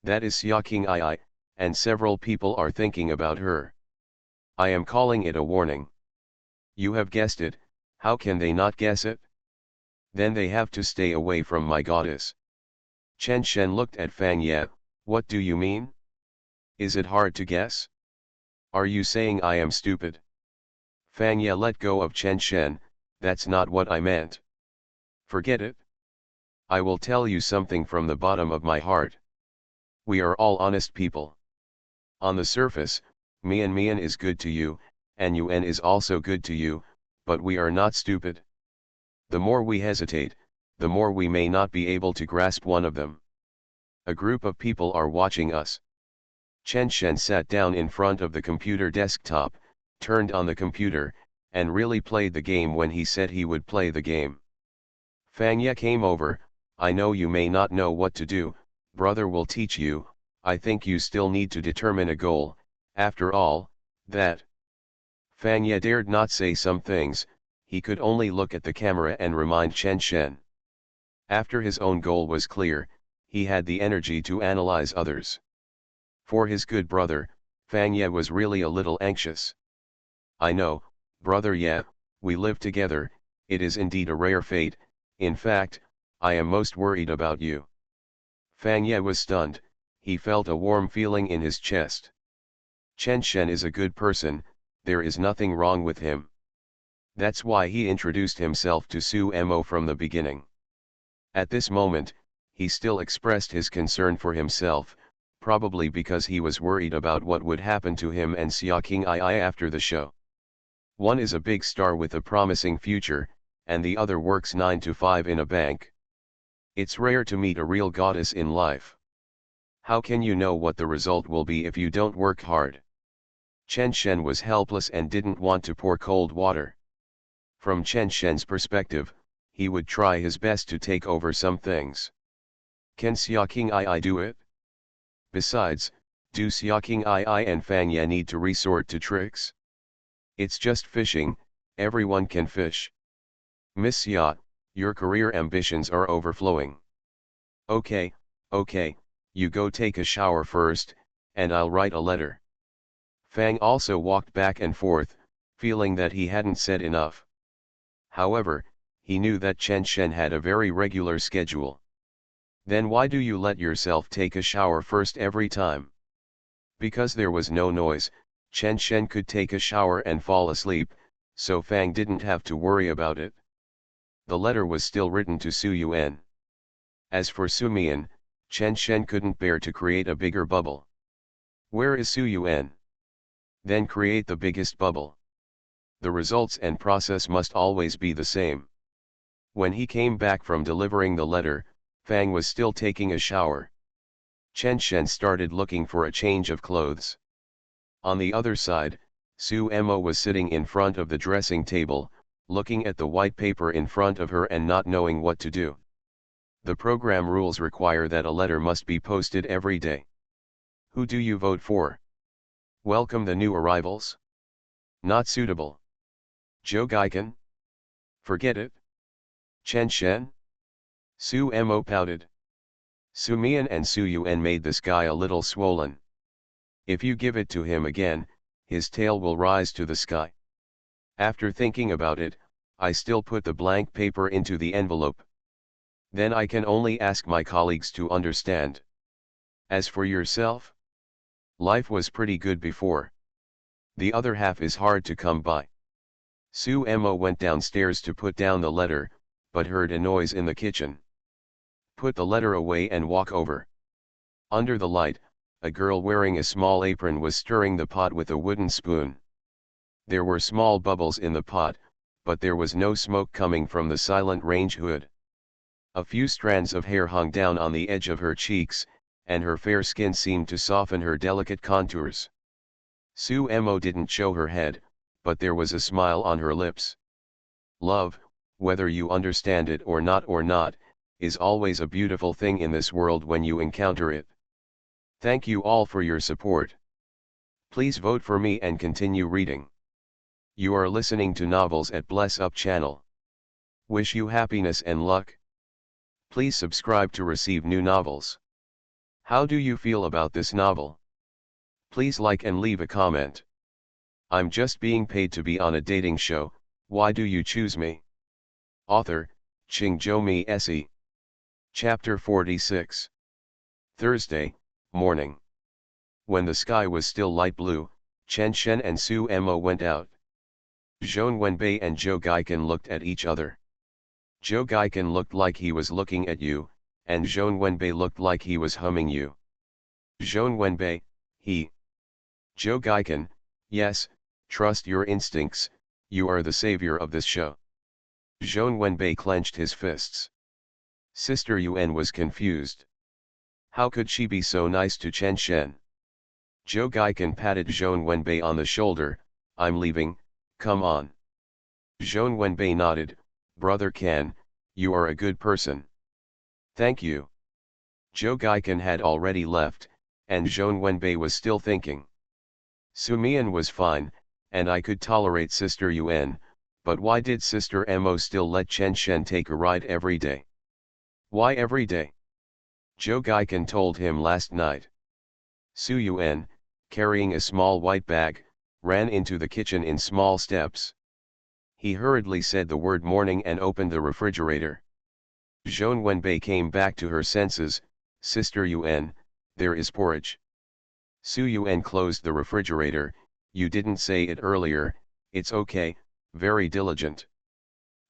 Speaker 1: That is Xia King I, and several people are thinking about her. I am calling it a warning. You have guessed it, how can they not guess it? Then they have to stay away from my goddess. Chen Shen looked at Fang Ye, what do you mean? Is it hard to guess? Are you saying I am stupid? Fang Ye let go of Chen Shen, that's not what I meant. Forget it. I will tell you something from the bottom of my heart. We are all honest people. On the surface, Mian is good to you, and Yuan is also good to you, but we are not stupid. The more we hesitate, the more we may not be able to grasp one of them. A group of people are watching us. Chen Shen sat down in front of the computer desktop, turned on the computer, and really played the game when he said he would play the game. Fang Ye came over, I know you may not know what to do, brother will teach you, I think you still need to determine a goal, after all, that. Fang Ye dared not say some things, he could only look at the camera and remind Chen Shen. After his own goal was clear, he had the energy to analyze others. For his good brother, Fang Ye was really a little anxious. I know, brother Ye, we live together, it is indeed a rare fate, in fact, I am most worried about you. Fang Ye was stunned, he felt a warm feeling in his chest. Chen Shen is a good person, there is nothing wrong with him. That's why he introduced himself to Su Mo from the beginning. At this moment, he still expressed his concern for himself, probably because he was worried about what would happen to him and Xia King I after the show. One is a big star with a promising future, and the other works 9 to 5 in a bank. It's rare to meet a real goddess in life. How can you know what the result will be if you don't work hard? Chen Shen was helpless and didn't want to pour cold water. From Chen Shen's perspective, he would try his best to take over some things. Can Xia King I do it? Besides, do Xia King I and Fang Ye need to resort to tricks? It's just fishing, everyone can fish. Miss Xia, your career ambitions are overflowing. Okay, you go take a shower first, and I'll write a letter. Fang also walked back and forth, feeling that he hadn't said enough. However, he knew that Chen Shen had a very regular schedule. Then why do you let yourself take a shower first every time? Because there was no noise, Chen Shen could take a shower and fall asleep, so Fang didn't have to worry about it. The letter was still written to Su Yuan. As for Su Mian, Chen Shen couldn't bear to create a bigger bubble. Where is Su Yuan? Then create the biggest bubble. The results and process must always be the same. When he came back from delivering the letter, Fang was still taking a shower. Chen Shen started looking for a change of clothes. On the other side, Su Mo was sitting in front of the dressing table, looking at the white paper in front of her and not knowing what to do. The program rules require that a letter must be posted every day. Who do you vote for? Welcome the new arrivals? Not suitable. Zhou Gaikan? Forget it. Chen Shen? Su Mo pouted. Su Mian and Su Yuan made the sky a little swollen. If you give it to him again, his tail will rise to the sky. After thinking about it, I still put the blank paper into the envelope. Then I can only ask my colleagues to understand. As for yourself? Life was pretty good before. The other half is hard to come by. Su Mo went downstairs to put down the letter, but heard a noise in the kitchen. Put the letter away and walk over. Under the light, a girl wearing a small apron was stirring the pot with a wooden spoon. There were small bubbles in the pot, but there was no smoke coming from the silent range hood. A few strands of hair hung down on the edge of her cheeks, and her fair skin seemed to soften her delicate contours. Su Mo didn't show her head, but there was a smile on her lips. Love, whether you understand it or not, is always a beautiful thing in this world when you encounter it. Thank you all for your support. Please vote for me and continue reading. You are listening to Novels at Bless Up channel. Wish you happiness and luck. Please subscribe to receive new novels. How do you feel about this novel? Please like and leave a comment. I'm just being paid to be on a dating show, why do you choose me? Author, Qingzhou Se. Chapter 46. Thursday, morning. When the sky was still light blue, Chen Shen and Su Mo went out. Zhou Wenbei and Zhou Gaikan looked at each other. Zhou Gaikan looked like he was looking at you, and Zhou Wenbei looked like he was humming you. Zhou Wenbei, he. Zhou Gaikan, yes, trust your instincts, you are the savior of this show. Zhou Wenbei clenched his fists. Sister Yuan was confused. How could she be so nice to Chen Shen? Zhou Gaikan patted Zhou Wenbei on the shoulder, I'm leaving, come on. Zhou Wenbei nodded, Brother Kan, you are a good person. Thank you. Zhou Gaikan had already left, and Zhou Wenbei was still thinking. Su Mian was fine, and I could tolerate Sister Yuan, but why did Sister Mo still let Chen Shen take a ride every day? Why every day? Zhou Gaikan told him last night. Su Yuan, carrying a small white bag, ran into the kitchen in small steps. He hurriedly said the word morning and opened the refrigerator. Zhou Wenbei came back to her senses, Sister Yuan, there is porridge. Su Yuan closed the refrigerator, you didn't say it earlier, it's okay, very diligent.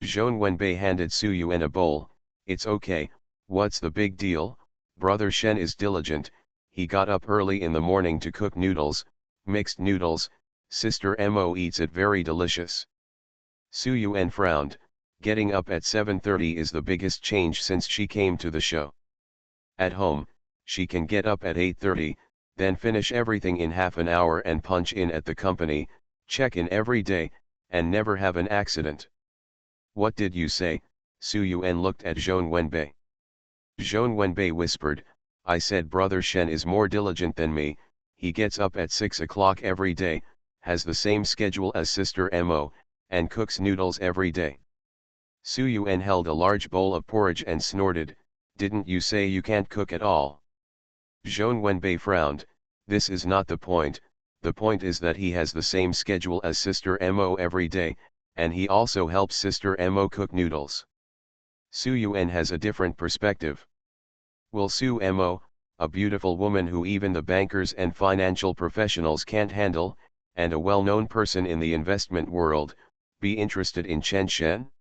Speaker 1: Zhou Wenbei handed Su Yuan a bowl, it's okay, what's the big deal, Brother Shen is diligent, he got up early in the morning to cook noodles, mixed noodles, Sister Mo eats it very delicious. Su Yuan frowned, getting up at 7:30 is the biggest change since she came to the show. At home, she can get up at 8:30, then finish everything in half an hour and punch in at the company, check in every day, and never have an accident. What did you say? Su Yuan looked at Zhou Wenbei. Zhou Wenbei whispered, I said Brother Shen is more diligent than me, he gets up at 6 o'clock every day, has the same schedule as Sister Mo, and cooks noodles every day. Su Yuan held a large bowl of porridge and snorted, didn't you say you can't cook at all? Zhou Wenbei frowned, this is not the point is that he has the same schedule as Sister Mo every day, and he also helps Sister Mo cook noodles. Su Yuan has a different perspective. Will Su Mo, a beautiful woman who even the bankers and financial professionals can't handle, and a well-known person in the investment world, be interested in Chen Shen?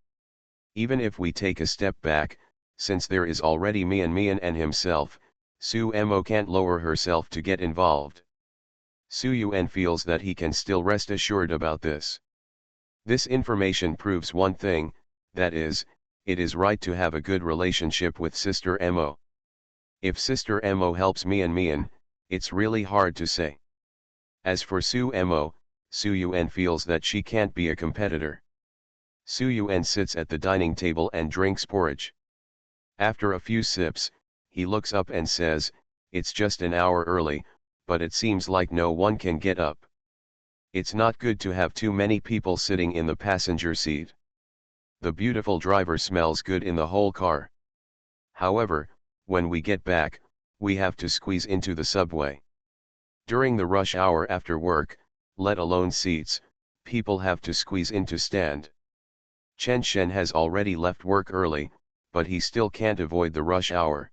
Speaker 1: Even if we take a step back, since there is already Mian and himself, Su Mo can't lower herself to get involved. Su Yuan feels that he can still rest assured about this. This information proves one thing, that is, it is right to have a good relationship with Sister Mo. If Sister Mo helps Mian, it's really hard to say. As for Su Mo, Su Yuan feels that she can't be a competitor. Su Yuan sits at the dining table and drinks porridge. After a few sips, he looks up and says, "It's just an hour early, but it seems like no one can get up. It's not good to have too many people sitting in the passenger seat. The beautiful driver smells good in the whole car. However, when we get back, we have to squeeze into the subway. During the rush hour after work, let alone seats, people have to squeeze in to stand." Chen Shen has already left work early, but he still can't avoid the rush hour.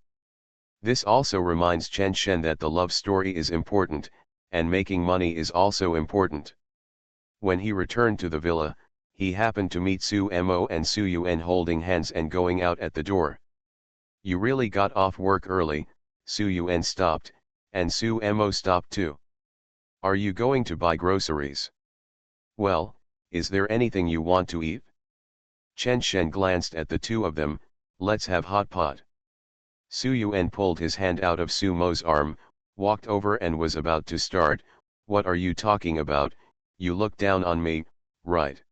Speaker 1: This also reminds Chen Shen that the love story is important, and making money is also important. When he returned to the villa, he happened to meet Su Mo and Su Yuan holding hands and going out at the door. "You really got off work early," Su Yuan stopped, and Su Mo stopped too. "Are you going to buy groceries? Well, is there anything you want to eat?" Chen Shen glanced at the two of them. "Let's have hot pot." Su Yuan pulled his hand out of Su Mo's arm, walked over and was about to start. "What are you talking about? You look down on me, right?"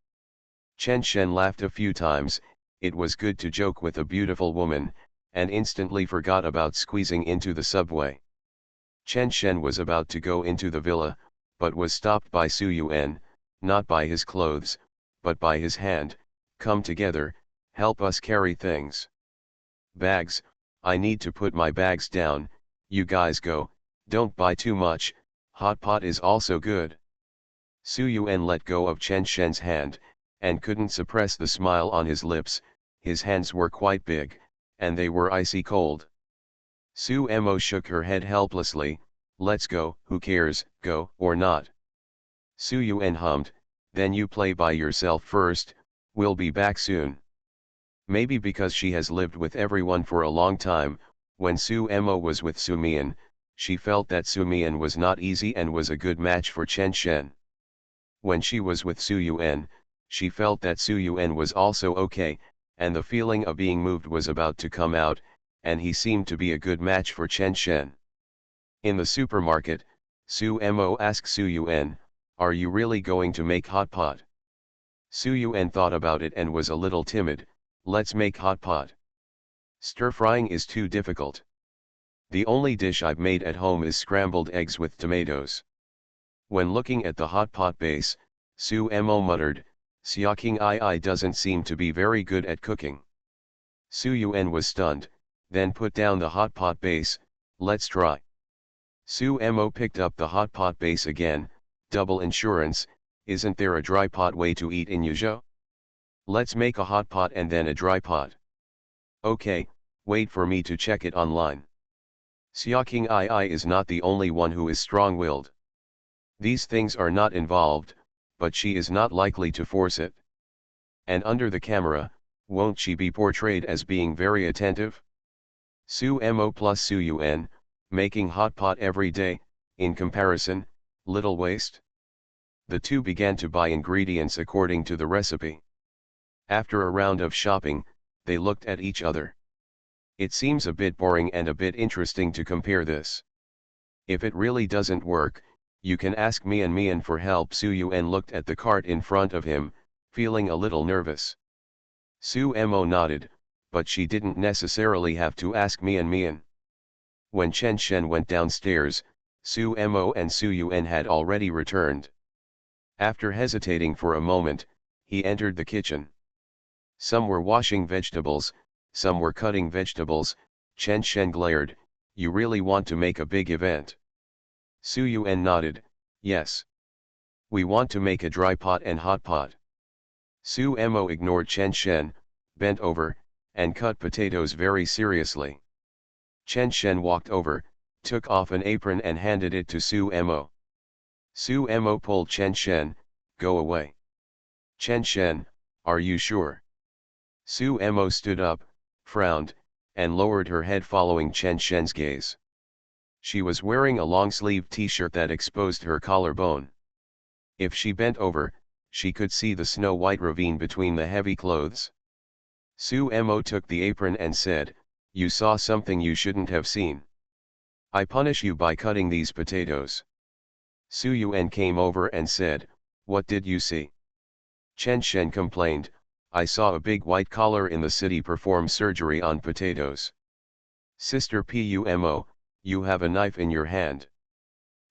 Speaker 1: Chen Shen laughed a few times. It was good to joke with a beautiful woman, and instantly forgot about squeezing into the subway. Chen Shen was about to go into the villa, but was stopped by Su Yuan, not by his clothes, but by his hand. "Come together, help us carry things." "Bags, I need to put my bags down, you guys go, don't buy too much, hot pot is also good." Su Yuan let go of Chen Shen's hand, and couldn't suppress the smile on his lips. His hands were quite big, and they were icy cold. Su Mo shook her head helplessly. "Let's go, who cares, go or not." Su Yuan hummed, "Then you play by yourself first, we'll be back soon." Maybe because she has lived with everyone for a long time, when Su Mo was with Su Mian, she felt that Su Mian was not easy and was a good match for Chen Shen. When she was with Su Yuan, she felt that Su Yuan was also okay, and the feeling of being moved was about to come out, and he seemed to be a good match for Chen Shen. In the supermarket, Su Mo asked Su Yuan, "Are you really going to make hot pot?" Su Yuan thought about it and was a little timid. "Let's make hot pot. Stir-frying is too difficult. The only dish I've made at home is scrambled eggs with tomatoes." When looking at the hot pot base, Su Mo muttered, "Xiaoqing I doesn't seem to be very good at cooking." Su Yuan was stunned, then put down the hot pot base. "Let's try." Su Mo picked up the hot pot base again. "Double insurance, isn't there a dry pot way to eat in Yuzhou? Let's make a hot pot and then a dry pot." "Okay, wait for me to check it online." Xiaoqing I is not the only one who is strong-willed. These things are not involved, but she is not likely to force it. And under the camera, won't she be portrayed as being very attentive? Su Mo plus Su Yuan, making hot pot every day, in comparison, little waste. The two began to buy ingredients according to the recipe. After a round of shopping, they looked at each other. It seems a bit boring and a bit interesting to compare this. If it really doesn't work, you can ask Mian for help. Su Yuan looked at the cart in front of him, feeling a little nervous. Su Mo nodded, but she didn't necessarily have to ask Mian. When Chen Shen went downstairs, Su Mo and Su Yuan had already returned. After hesitating for a moment, he entered the kitchen. Some were washing vegetables, some were cutting vegetables. Chen Shen glared, "You really want to make a big event?" Su Yuan nodded, "Yes. We want to make a dry pot and hot pot." Su Mo ignored Chen Shen, bent over, and cut potatoes very seriously. Chen Shen walked over, took off an apron and handed it to Su Mo. Su Mo pulled Chen Shen, "Go away." "Chen Shen, are you sure?" Su Mo stood up, frowned, and lowered her head following Chen Shen's gaze. She was wearing a long-sleeved t-shirt that exposed her collarbone. If she bent over, she could see the snow-white ravine between the heavy clothes. Su Mo took the apron and said, "You saw something you shouldn't have seen. I punish you by cutting these potatoes." Su Yuan came over and said, "What did you see?" Chen Shen complained, "I saw a big white collar in the city perform surgery on potatoes." "Sister Pumo, you have a knife in your hand."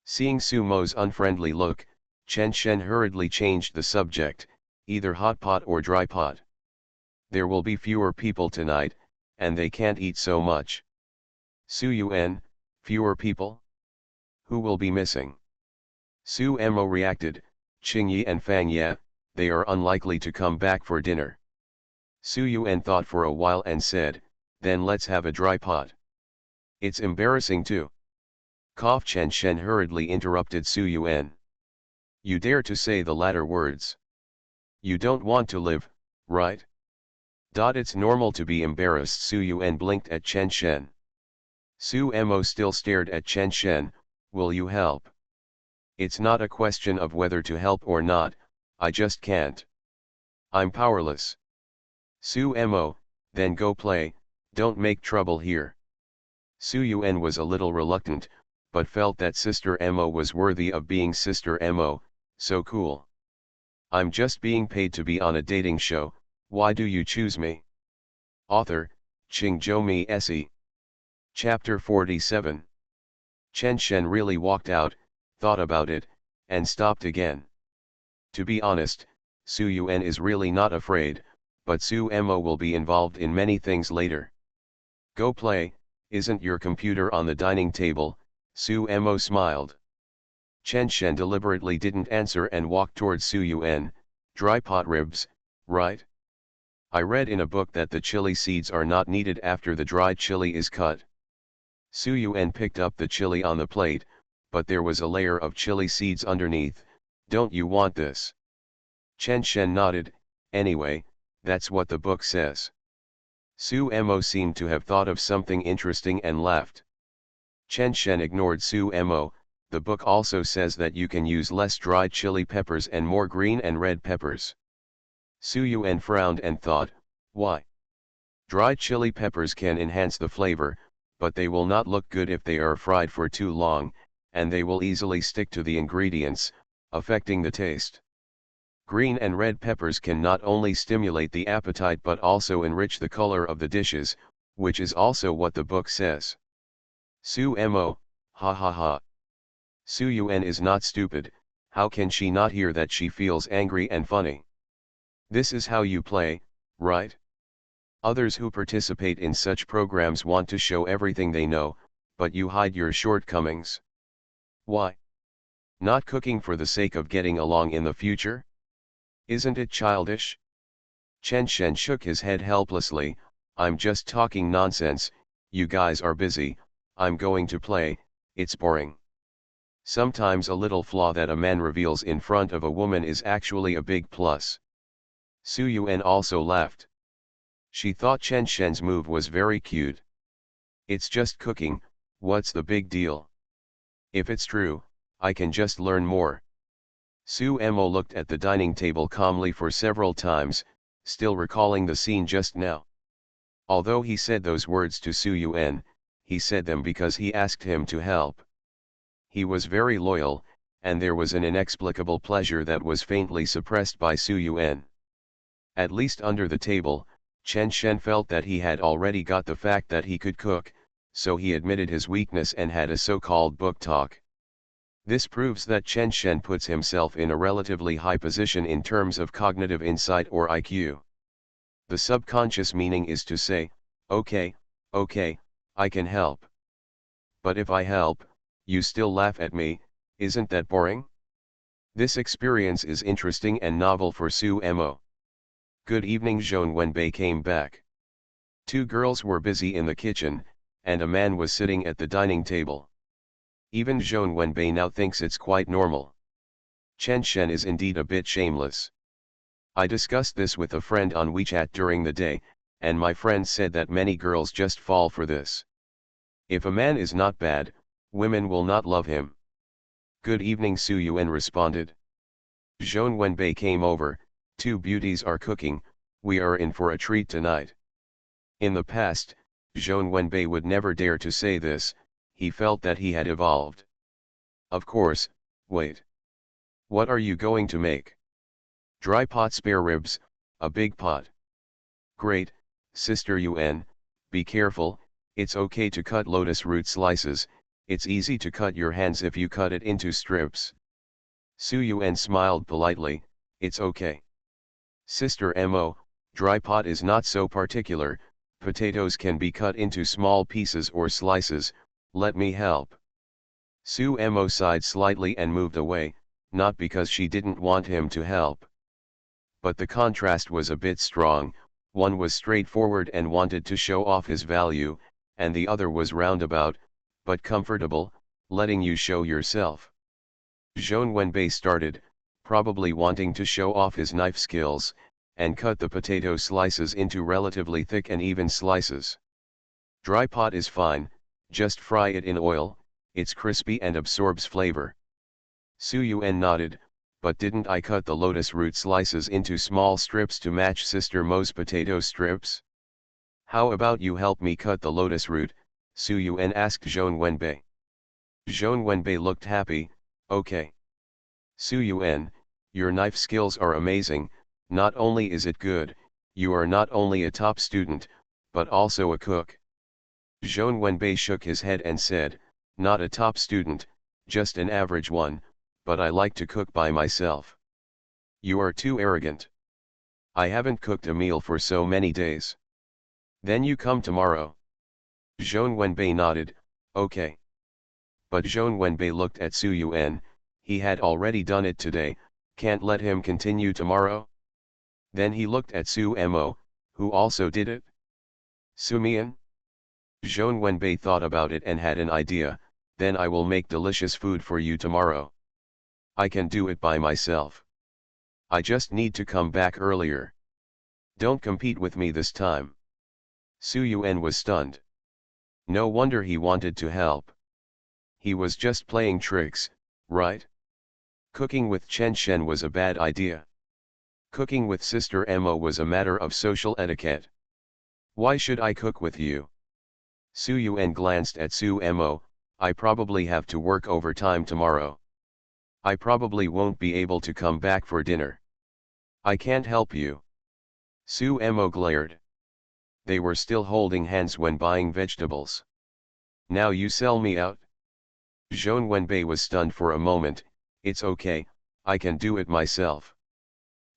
Speaker 1: Seeing Su Mo's unfriendly look, Chen Shen hurriedly changed the subject, "Either hot pot or dry pot. There will be fewer people tonight, and they can't eat so much." "Su Yuan, fewer people? Who will be missing?" Su Mo reacted, "Qing Yi and Fang Ye, they are unlikely to come back for dinner." Su Yuan thought for a while and said, "Then let's have a dry pot." "It's embarrassing too." Cough. Chen Shen hurriedly interrupted Su Yuan. "You dare to say the latter words? You don't want to live, right?" It's normal to be embarrassed." Su Yuan blinked at Chen Shen. Su Mo still stared at Chen Shen, "Will you help?" "It's not a question of whether to help or not, I just can't. I'm powerless." "Su Mo, then go play, don't make trouble here." Su Yuan was a little reluctant, but felt that Sister Mo was worthy of being Sister Mo, so cool. "I'm just being paid to be on a dating show, why do you choose me?" Author, Qingzhou Se. Chapter 47. Chen Shen really walked out, thought about it, and stopped again. To be honest, Su Yuan is really not afraid, but Su Mo will be involved in many things later. "Go play, isn't your computer on the dining table?" Su Mo smiled. Chen Shen deliberately didn't answer and walked towards Su Yuan. "Dry pot ribs, right? I read in a book that the chili seeds are not needed after the dried chili is cut." Su Yuan picked up the chili on the plate, but there was a layer of chili seeds underneath. "Don't you want this?" Chen Shen nodded, "Anyway, that's what the book says." Su Mo seemed to have thought of something interesting and laughed. Chen Shen ignored Su Mo. "The book also says that you can use less dried chili peppers and more green and red peppers." Su Yuan frowned and thought, "Why? Dried chili peppers can enhance the flavor, but they will not look good if they are fried for too long, and they will easily stick to the ingredients, affecting the taste. Green and red peppers can not only stimulate the appetite but also enrich the color of the dishes, which is also what the book says." Su Mo, ha ha ha. Su Yuan is not stupid, how can she not hear that she feels angry and funny? This is how you play, right? Others who participate in such programs want to show everything they know, but you hide your shortcomings. Why? Not cooking for the sake of getting along in the future? Isn't it childish? Chen Shen shook his head helplessly. "I'm just talking nonsense, you guys are busy, I'm going to play, it's boring." Sometimes a little flaw that a man reveals in front of a woman is actually a big plus. Su Yuan also laughed. She thought Chen Shen's move was very cute. "It's just cooking, what's the big deal? If it's true, I can just learn more." Su Mo looked at the dining table calmly for several times, still recalling the scene just now. Although he said those words to Su Yuan, he said them because he asked him to help. He was very loyal, and there was an inexplicable pleasure that was faintly suppressed by Su Yuan. At least under the table, Chen Shen felt that he had already got the fact that he could cook, so he admitted his weakness and had a so-called book talk. This proves that Chen Shen puts himself in a relatively high position in terms of cognitive insight or IQ. The subconscious meaning is to say, okay, I can help. But if I help, you still laugh at me, isn't that boring? This experience is interesting and novel for Su Mo. "Good evening." Zhong Wenbei came back. Two girls were busy in the kitchen, and a man was sitting at the dining table. Even Zhong Wenbei now thinks it's quite normal. Chen Shen is indeed a bit shameless. I discussed this with a friend on WeChat during the day, and my friend said that many girls just fall for this. If a man is not bad, women will not love him. Good evening, Su Yuan responded. Zhong Wenbei came over. Two beauties are cooking, we are in for a treat tonight. In the past, Zhong Wenbei would never dare to say this, he felt that he had evolved. Of course, wait. What are you going to make? Dry pot spare ribs, a big pot. Great, Sister Yuan, be careful, it's okay to cut lotus root slices, it's easy to cut your hands if you cut it into strips. Su Yuan smiled politely, it's okay. Sister Mo, dry pot is not so particular, potatoes can be cut into small pieces or slices, let me help. Su Mo sighed slightly and moved away, not because she didn't want him to help. But the contrast was a bit strong, one was straightforward and wanted to show off his value, and the other was roundabout, but comfortable, letting you show yourself. Zhong Wenbei started, probably wanting to show off his knife skills, and cut the potato slices into relatively thick and even slices. Dry pot is fine, just fry it in oil, it's crispy and absorbs flavor. Su Yuan nodded, but didn't I cut the lotus root slices into small strips to match Sister Mo's potato strips? How about you help me cut the lotus root, Su Yuan asked Zhong Wenbei. Zhong Wenbei looked happy, okay. Su Yuan, your knife skills are amazing, not only is it good, you are not only a top student, but also a cook. Zhong Wenbei shook his head and said, not a top student, just an average one, but I like to cook by myself. You are too arrogant. I haven't cooked a meal for so many days. Then you come tomorrow. Zhong Wenbei nodded, okay. But Zhong Wenbei looked at Su Yuan, he had already done it today, can't let him continue tomorrow? Then he looked at Su Mo, who also did it. Su Mian? Zhong Wenbei thought about it and had an idea, then I will make delicious food for you tomorrow. I can do it by myself. I just need to come back earlier. Don't compete with me this time. Su Yuan was stunned. No wonder he wanted to help. He was just playing tricks, right? Cooking with Chen Shen was a bad idea. Cooking with Sister Mo was a matter of social etiquette. Why should I cook with you? Su Yuan glanced at Su Mo, I probably have to work overtime tomorrow. I probably won't be able to come back for dinner. I can't help you. Su Mo glared. They were still holding hands when buying vegetables. Now you sell me out? Zhong Wenbei was stunned for a moment, it's okay, I can do it myself.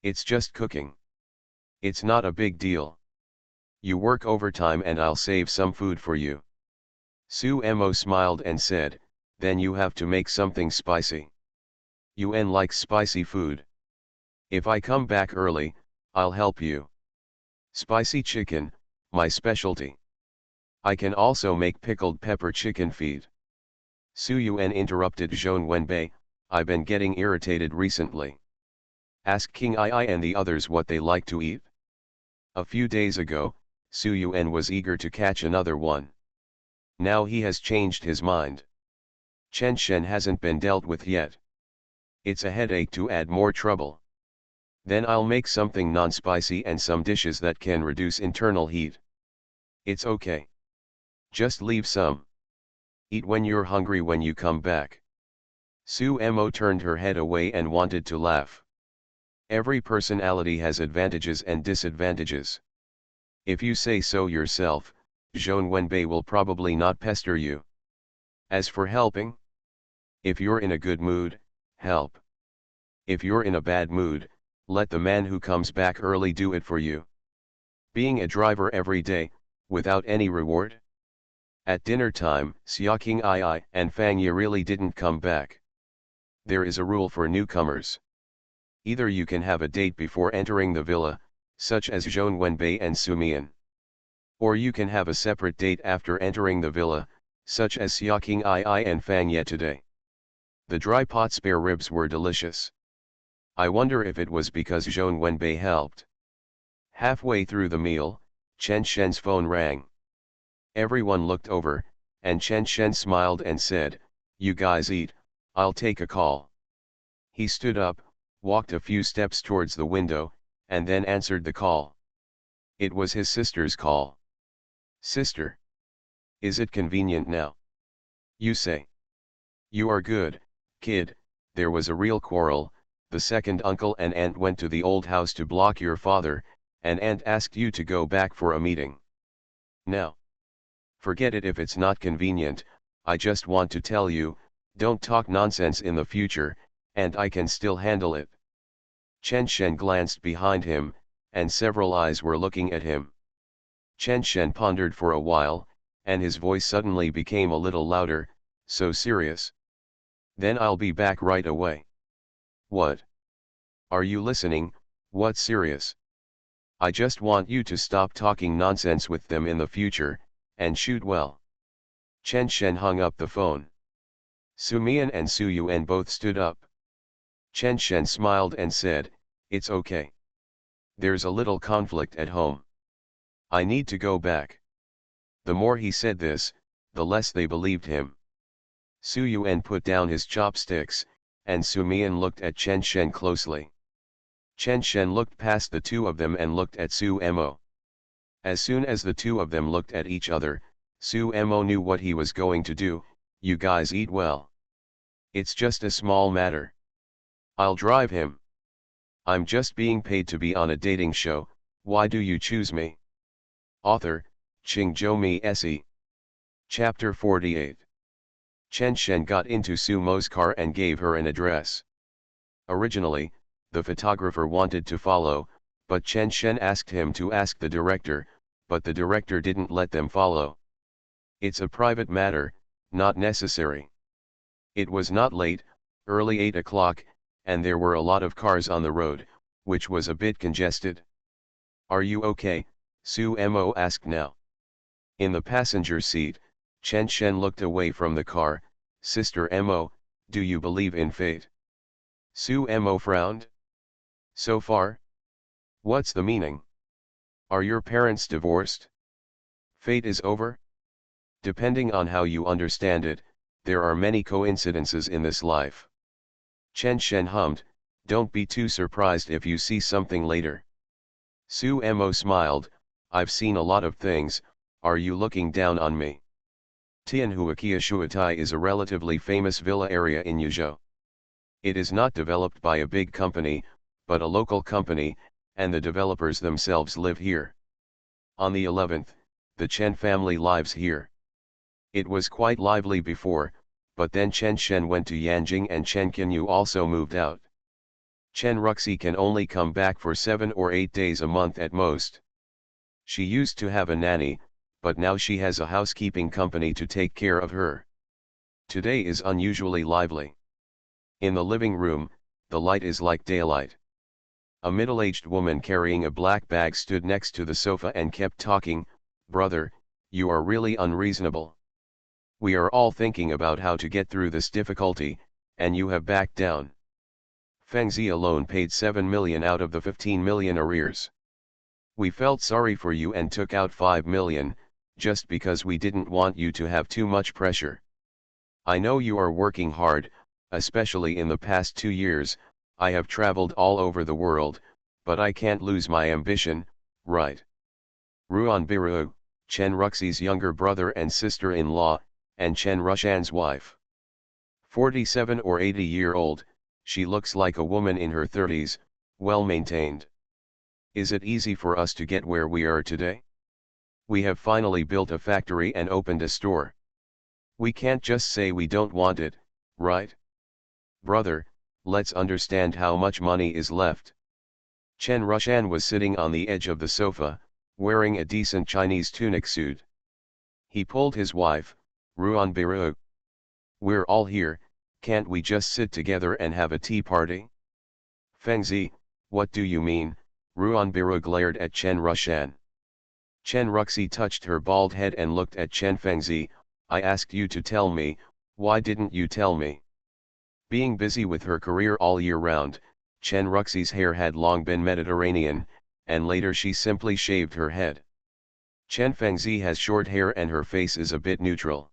Speaker 1: It's just cooking. It's not a big deal. You work overtime and I'll save some food for you. Su Mo smiled and said, then you have to make something spicy. Yuan likes spicy food. If I come back early, I'll help you. Spicy chicken, my specialty. I can also make pickled pepper chicken feet. Su Yuan interrupted Zhong Wenbei, I've been getting irritated recently. Ask King Ai and the others what they like to eat. A few days ago, Su Yuan was eager to catch another one. Now he has changed his mind. Chen Shen hasn't been dealt with yet. It's a headache to add more trouble. Then I'll make something non-spicy and some dishes that can reduce internal heat. It's okay. Just leave some. Eat when you're hungry when you come back. Su Mo turned her head away and wanted to laugh. Every personality has advantages and disadvantages. If you say so yourself, Zhong Wenbei will probably not pester you. As for helping, if you're in a good mood, help. If you're in a bad mood, let the man who comes back early do it for you. Being a driver every day, without any reward? At dinner time, Xia King Ai and Fang Ye really didn't come back. There is a rule for newcomers. Either you can have a date before entering the villa, such as Zhong Wenbei and Su Mian. Or you can have a separate date after entering the villa, such as Xiaoqing Ai and Fang Ye today. The dry pot spare ribs were delicious. I wonder if it was because Zhong Wenbei helped. Halfway through the meal, Chen Shen's phone rang. Everyone looked over, and Chen Shen smiled and said, "You guys eat, I'll take a call." He stood up, walked a few steps towards the window, and then answered the call. It was his sister's call. "Sister. Is it convenient now? You say. You are good, kid, there was a real quarrel, the second uncle and aunt went to the old house to block your father, and aunt asked you to go back for a meeting. Now. Forget it if it's not convenient, I just want to tell you, don't talk nonsense in the future, and I can still handle it." Chen Shen glanced behind him, and several eyes were looking at him. Chen Shen pondered for a while, and his voice suddenly became a little louder, so serious. "Then I'll be back right away." "What? Are you listening? What's serious?" "I just want you to stop talking nonsense with them in the future, and shoot well." Chen Shen hung up the phone. Su Mian and Su Yuan both stood up. Chen Shen smiled and said, "It's okay. There's a little conflict at home. I need to go back." The more he said this, the less they believed him. Su Yuan put down his chopsticks, and Su Mian looked at Chen Shen closely. Chen Shen looked past the two of them and looked at Su Mo. As soon as the two of them looked at each other, Su Mo knew what he was going to do. "You guys eat well. It's just a small matter. I'll drive him. I'm just being paid to be on a dating show, why do you choose me?" Author, Qingzhou Mi Se. Chapter 48. Chen Shen got into Su Mo's car and gave her an address. Originally, the photographer wanted to follow, but Chen Shen asked him to ask the director, but the director didn't let them follow. "It's a private matter, not necessary." It was not late, early 8 o'clock, and there were a lot of cars on the road, which was a bit congested. "Are you okay?" Su Mo asked now. In the passenger seat, Chen Shen looked away from the car. "Sister Mo, do you believe in fate?" Su Mo frowned. "So far? What's the meaning? Are your parents divorced? Fate is over?" "Depending on how you understand it, there are many coincidences in this life." Chen Shen hummed, "Don't be too surprised if you see something later." Su Mo smiled, "I've seen a lot of things, are you looking down on me?" Tianhuakia Shuatai is a relatively famous villa area in Yuzhou. It is not developed by a big company, but a local company, and the developers themselves live here. On the 11th, the Chen family lives here. It was quite lively before, but then Chen Shen went to Yanjing and Chen Qinyu also moved out. Chen Ruxi can only come back for 7 or 8 days a month at most. She used to have a nanny, but now she has a housekeeping company to take care of her. Today is unusually lively. In the living room, the light is like daylight. A middle-aged woman carrying a black bag stood next to the sofa and kept talking. "Brother, you are really unreasonable. We are all thinking about how to get through this difficulty, and you have backed down. Feng Zi alone paid 7 million out of the 15 million arrears. We felt sorry for you and took out 5 million, just because we didn't want you to have too much pressure. I know you are working hard, especially in the past 2 years, I have traveled all over the world, but I can't lose my ambition, right?" Ruan Biru, Chen Ruxi's younger brother and sister-in-law, and Chen Rushan's wife. 47 or 80-year-old, she looks like a woman in her 30s, well-maintained. "Is it easy for us to get where we are today? We have finally built a factory and opened a store. We can't just say we don't want it, right? Brother, let's understand how much money is left." Chen Rushan was sitting on the edge of the sofa, wearing a decent Chinese tunic suit. He pulled his wife, Ruan Biru. "We're all here, can't we just sit together and have a tea party?" "Feng Zi, what do you mean?" Ruan Biru glared at Chen Rushan. Chen Ruxi touched her bald head and looked at Chen Fengzi. I asked you to tell me, why didn't you tell me? Being busy with her career all year round, Chen Ruxi's hair had long been Mediterranean, and later she simply shaved her head. Chen Fengzi has short hair and her face is a bit neutral.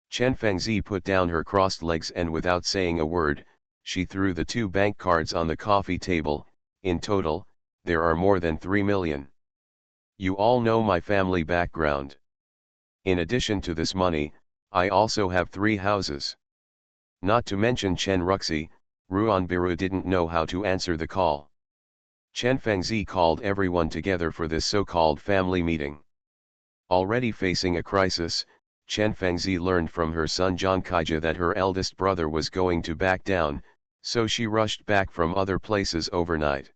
Speaker 1: Chen Fengzi put down her crossed legs and without saying a word, she threw the 2 bank cards on the coffee table. In total, there are more than 3 million. You all know my family background. In addition to this money, I also have 3 houses. Not to mention Chen Ruxi, Ruanbiru didn't know how to answer the call. Chen Fengzi called everyone together for this so-called family meeting. Already facing a crisis, Chen Fengzi learned from her son Zhang Kaija that her eldest brother was going to back down, so she rushed back from other places overnight.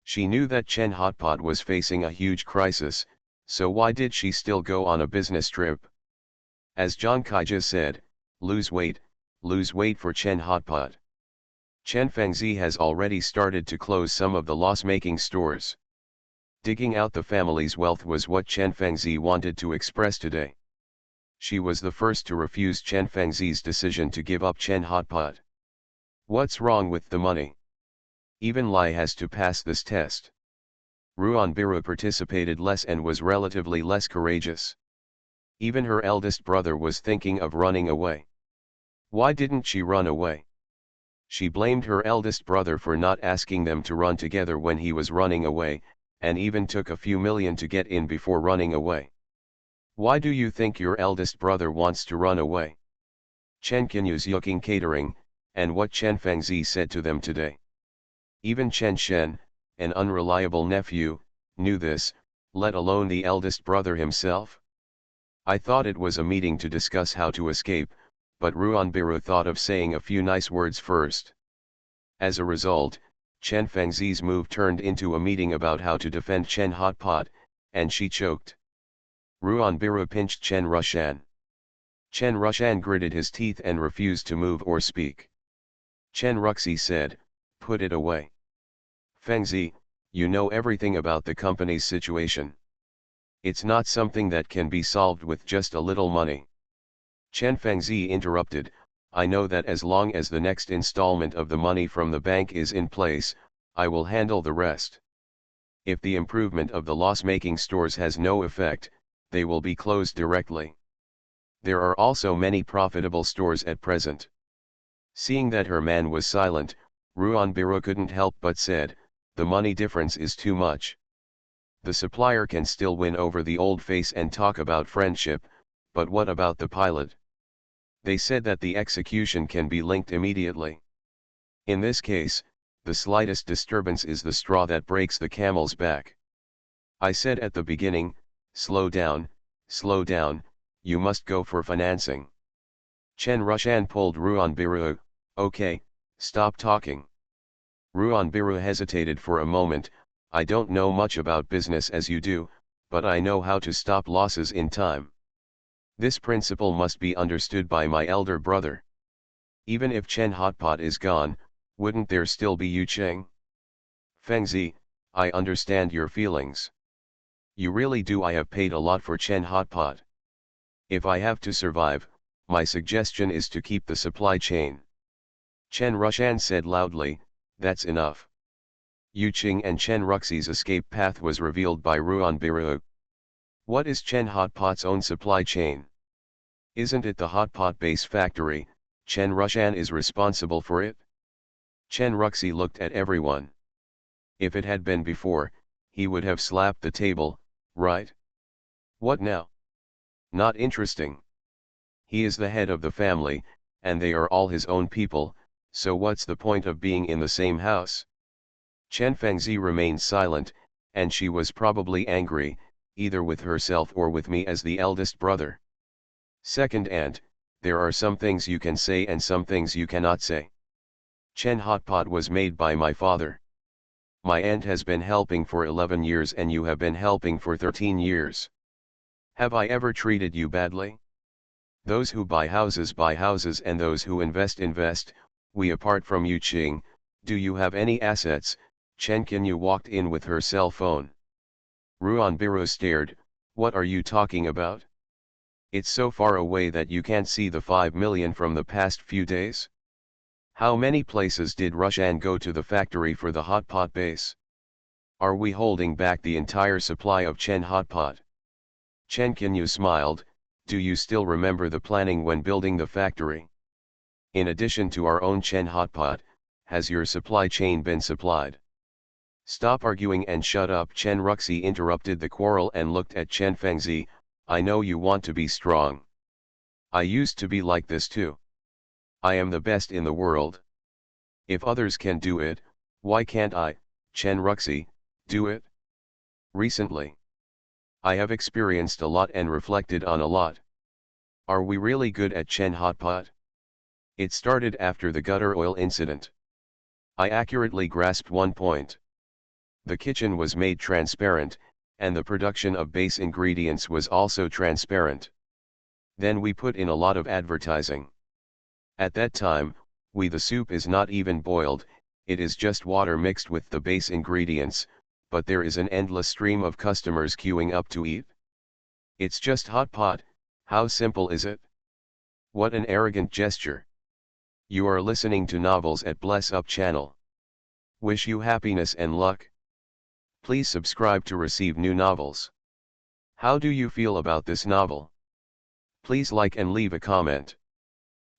Speaker 1: She knew that Chen Hotpot was facing a huge crisis, so why did she still go on a business trip? As Zhang Kaija said, lose weight for Chen Hotpot. Chen Fengzi has already started to close some of the loss-making stores. Digging out the family's wealth was what Chen Fengzi wanted to express today. She was the first to refuse Chen Fengzi's decision to give up Chen Hotpot. What's wrong with the money? Even Lai has to pass this test. Ruanbiru participated less and was relatively less courageous. Even her eldest brother was thinking of running away. Why didn't she run away? She blamed her eldest brother for not asking them to run together when he was running away, and even took a few million to get in before running away. Why do you think your eldest brother wants to run away? Chen Qinyu's yuking catering, and what Chen Fengzi said to them today. Even Chen Shen, an unreliable nephew, knew this, let alone the eldest brother himself. I thought it was a meeting to discuss how to escape, but Ruanbiru thought of saying a few nice words first. As a result, Chen Fengzi's move turned into a meeting about how to defend Chen Hotpot, and she choked. Ruanbiru pinched Chen Rushan. Chen Rushan gritted his teeth and refused to move or speak. Chen Ruxi said, put it away. Fengzi, you know everything about the company's situation. It's not something that can be solved with just a little money. Chen Fengzi interrupted, I know that as long as the next installment of the money from the bank is in place, I will handle the rest. If the improvement of the loss-making stores has no effect, they will be closed directly. There are also many profitable stores at present. Seeing that her man was silent, Ruanbiru couldn't help but said, the money difference is too much. The supplier can still win over the old face and talk about friendship, but what about the pilot? They said that the execution can be linked immediately. In this case, the slightest disturbance is the straw that breaks the camel's back. I said at the beginning, slow down, you must go for financing. Chen Rushan pulled Ruanbiru, okay, stop talking. Ruanbiru hesitated for a moment, I don't know much about business as you do, but I know how to stop losses in time. This principle must be understood by my elder brother. Even if Chen Hotpot is gone, wouldn't there still be Yu Cheng? Fengzi, I understand your feelings. You really do. I have paid a lot for Chen Hotpot. If I have to survive, my suggestion is to keep the supply chain. Chen Rushan said loudly, that's enough. Yu Qing and Chen Ruxi's escape path was revealed by Ruanbiru. What is Chen Hotpot's own supply chain? Isn't it the Hotpot base factory? Chen Rushan is responsible for it? Chen Ruxi looked at everyone. If it had been before, he would have slapped the table, right? What now? Not interesting. He is the head of the family, and they are all his own people, so what's the point of being in the same house? Chen Fengzi remained silent, and she was probably angry, either with herself or with me as the eldest brother. Second aunt, there are some things you can say and some things you cannot say. Chen Hotpot was made by my father. My aunt has been helping for 11 years and you have been helping for 13 years. Have I ever treated you badly? Those who buy houses and those who invest, we apart from Yu Qing, do you have any assets? Chen Qinyu walked in with her cell phone. Ruanbiru stared, "What are you talking about? It's so far away that you can't see the 5 million from the past few days? How many places did Rushan go to the factory for the hot pot base? Are we holding back the entire supply of Chen hot pot?" Chen Kinyu smiled, "Do you still remember the planning when building the factory? In addition to our own Chen hot pot, has your supply chain been supplied?" "Stop arguing and shut up." Chen Ruxi interrupted the quarrel and looked at Chen Fengzi. "I know you want to be strong. I used to be like this too. I am the best in the world. If others can do it, why can't I, Chen Ruxi, do it? Recently, I have experienced a lot and reflected on a lot. Are we really good at Chen Hotpot? It started after the gutter oil incident. I accurately grasped one point. The kitchen was made transparent, and the production of base ingredients was also transparent. Then we put in a lot of advertising. At that time, the soup is not even boiled, it is just water mixed with the base ingredients, but there is an endless stream of customers queuing up to eat. It's just hot pot. How simple is it? What an arrogant gesture. You are listening to novels at Bless Up channel. Wish you happiness and luck. Please subscribe to receive new novels. How do you feel about this novel? Please like and leave a comment.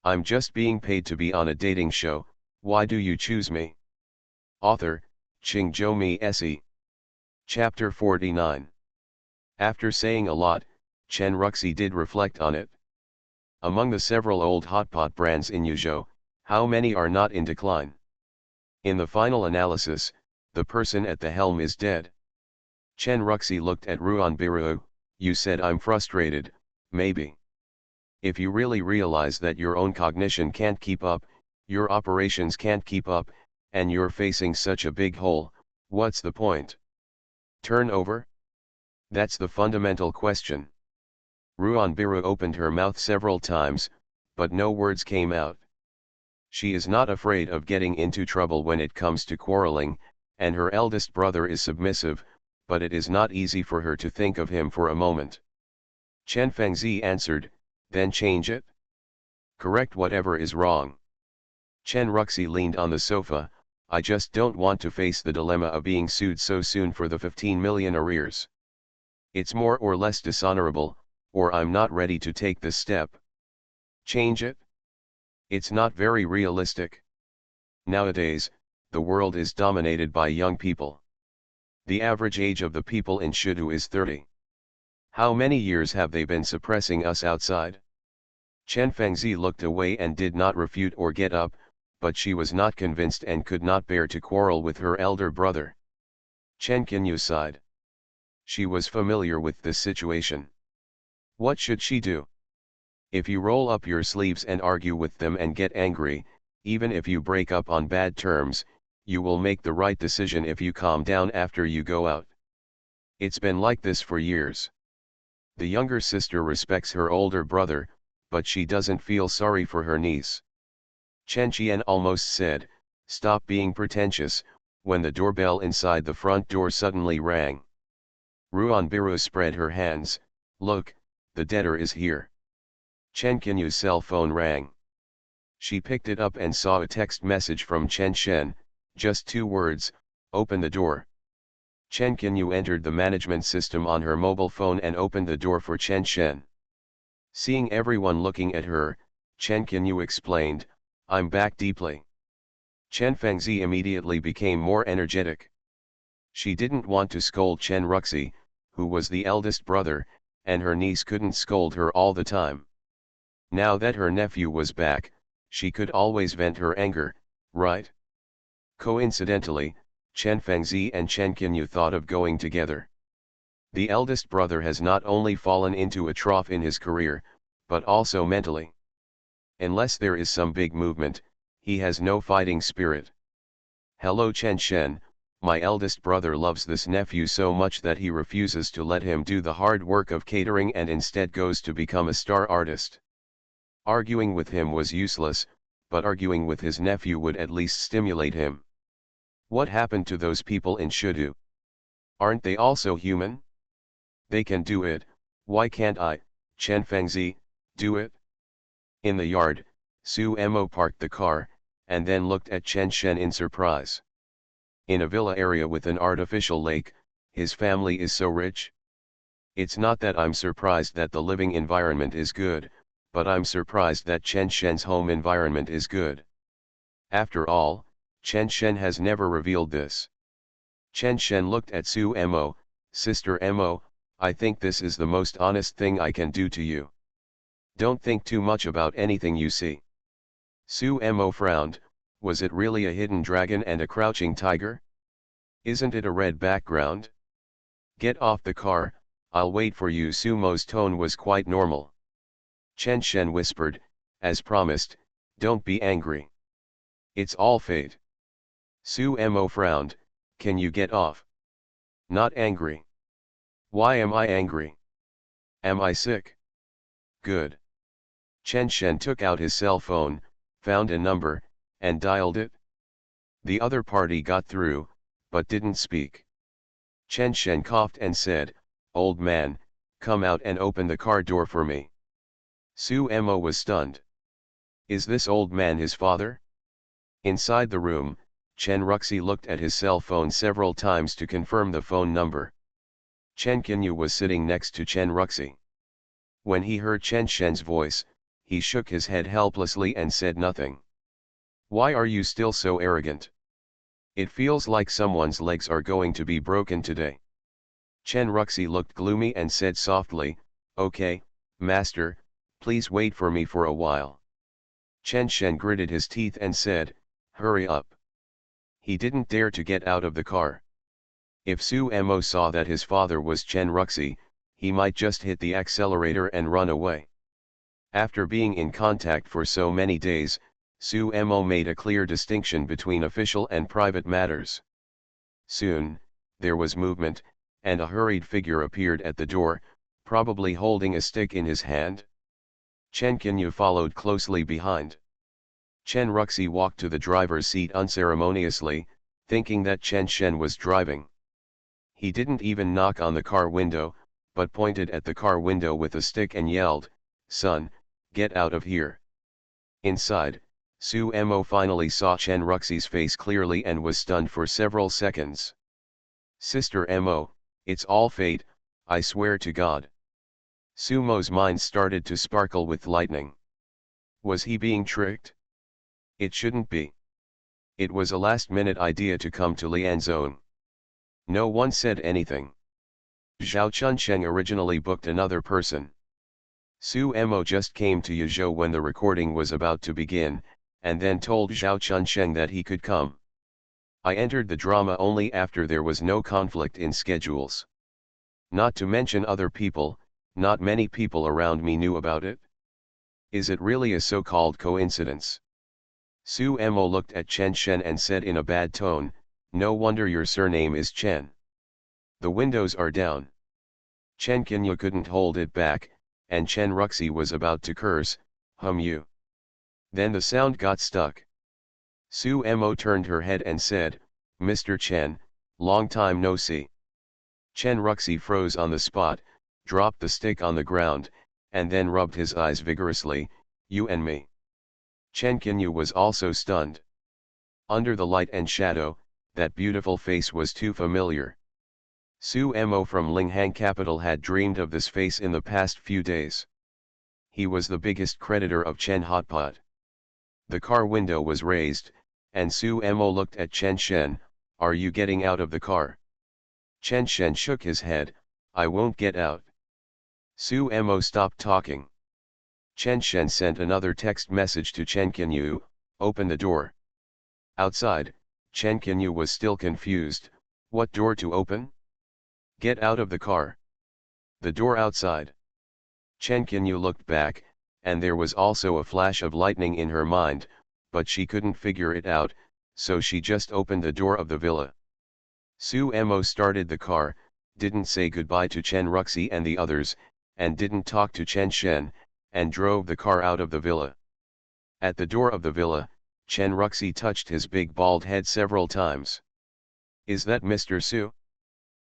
Speaker 1: I'm just being paid to be on a dating show, why do you choose me? Author, Qingzhou Esi. Chapter 49. After saying a lot, Chen Ruxi did reflect on it. Among the several old hotpot brands in Yuzhou, how many are not in decline? In the final analysis, the person at the helm is dead. Chen Ruxi looked at Ruanbiru. You said I'm frustrated, maybe. If you really realize that your own cognition can't keep up, your operations can't keep up, and you're facing such a big hole, what's the point? Turnover? That's the fundamental question. Ruanbiru opened her mouth several times, but no words came out. She is not afraid of getting into trouble when it comes to quarreling, and her eldest brother is submissive, but it is not easy for her to think of him for a moment. Chen Fengzi answered, then change it? Correct whatever is wrong. Chen Ruxi leaned on the sofa. I just don't want to face the dilemma of being sued so soon for the 15 million arrears. It's more or less dishonorable, or I'm not ready to take this step. Change it? It's not very realistic. Nowadays, the world is dominated by young people. The average age of the people in Shudu is 30. How many years have they been suppressing us outside? Chen Fengzi looked away and did not refute or get up, but she was not convinced and could not bear to quarrel with her elder brother. Chen Kinyu sighed. She was familiar with this situation. What should she do? If you roll up your sleeves and argue with them and get angry, even if you break up on bad terms, you will make the right decision if you calm down after you go out. It's been like this for years. The younger sister respects her older brother, but she doesn't feel sorry for her niece. Chen Qian almost said, stop being pretentious, when the doorbell inside the front door suddenly rang. Ruanbiru spread her hands, look, the debtor is here. Chen Qinyu's cell phone rang. She picked it up and saw a text message from Chen Shen, just 2 words, open the door. Chen Qinyu entered the management system on her mobile phone and opened the door for Chen Shen. Seeing everyone looking at her, Chen Qinyu explained, I'm back deeply. Chen Fengzi immediately became more energetic. She didn't want to scold Chen Ruxi, who was the eldest brother, and her niece couldn't scold her all the time. Now that her nephew was back, she could always vent her anger, right? Coincidentally, Chen Fengzi and Chen Qinyu thought of going together. The eldest brother has not only fallen into a trough in his career, but also mentally. Unless there is some big movement, he has no fighting spirit. Hello Chen Shen, my eldest brother loves this nephew so much that he refuses to let him do the hard work of catering and instead goes to become a star artist. Arguing with him was useless, but arguing with his nephew would at least stimulate him. What happened to those people in Shudu? Aren't they also human? They can do it, why can't I, Chen Fengzi, do it? In the yard, Su Mo parked the car, and then looked at Chen Shen in surprise. In a villa area with an artificial lake, his family is so rich? It's not that I'm surprised that the living environment is good, but I'm surprised that Chen Shen's home environment is good. After all, Chen Shen has never revealed this. Chen Shen looked at Su Mo, Sister Mo, I think this is the most honest thing I can do to you. Don't think too much about anything you see. Su Mo frowned, was it really a hidden dragon and a crouching tiger? Isn't it a red background? Get off the car, I'll wait for you. Su Mo's tone was quite normal. Chen Shen whispered, as promised, don't be angry. It's all fate. Su Mo frowned, can you get off? Not angry. Why am I angry? Am I sick? Good. Chen Shen took out his cell phone, found a number, and dialed it. The other party got through, but didn't speak. Chen Shen coughed and said, old man, come out and open the car door for me. Su Mo was stunned. Is this old man his father? Inside the room, Chen Ruxi looked at his cell phone several times to confirm the phone number. Chen Qinyu was sitting next to Chen Ruxi. When he heard Chen Shen's voice, he shook his head helplessly and said nothing. Why are you still so arrogant? It feels like someone's legs are going to be broken today. Chen Ruxi looked gloomy and said softly, okay, master, please wait for me for a while. Chen Shen gritted his teeth and said, hurry up. He didn't dare to get out of the car. If Su Mo saw that his father was Chen Ruxi, he might just hit the accelerator and run away. After being in contact for so many days, Su Mo made a clear distinction between official and private matters. Soon, there was movement, and a hurried figure appeared at the door, probably holding a stick in his hand. Chen Qinyu followed closely behind. Chen Ruxi walked to the driver's seat unceremoniously, thinking that Chen Shen was driving. He didn't even knock on the car window, but pointed at the car window with a stick and yelled, son, get out of here. Inside, Su Mo finally saw Chen Ruxi's face clearly and was stunned for several seconds. Sister Mo, it's all fate, I swear to God. Su Mo's mind started to sparkle with lightning. Was he being tricked? It shouldn't be. It was a last-minute idea to come to Lianzhong. No one said anything. Zhao Chunsheng originally booked another person. Su Mo just came to Yuzhou when the recording was about to begin, and then told Zhao Chunsheng that he could come. I entered the drama only after there was no conflict in schedules. Not to mention other people, not many people around me knew about it. Is it really a so-called coincidence? Su Mo looked at Chen Shen and said in a bad tone, no wonder your surname is Chen. The windows are down. Chen Qinyu couldn't hold it back, and Chen Ruxi was about to curse, you. Then the sound got stuck. Su Mo turned her head and said, Mr. Chen, long time no see. Chen Ruxi froze on the spot, dropped the stick on the ground, and then rubbed his eyes vigorously, you and me. Chen Qinyu was also stunned. Under the light and shadow, that beautiful face was too familiar. Su Mo from Linghang capital had dreamed of this face in the past few days. He was the biggest creditor of Chen Hotpot. The car window was raised, and Su Mo looked at Chen Shen, are you getting out of the car? Chen Shen shook his head, I won't get out. Su Mo stopped talking. Chen Shen sent another text message to Chen Qinyu, open the door. Outside, Chen Qinyu was still confused, what door to open? Get out of the car. The door outside. Chen Qinyu looked back, and there was also a flash of lightning in her mind, but she couldn't figure it out, so she just opened the door of the villa. Su Mo started the car, didn't say goodbye to Chen Ruxi and the others, and didn't talk to Chen Shen, and drove the car out of the villa. At the door of the villa, Chen Ruxi touched his big bald head several times. Is that Mr. Su?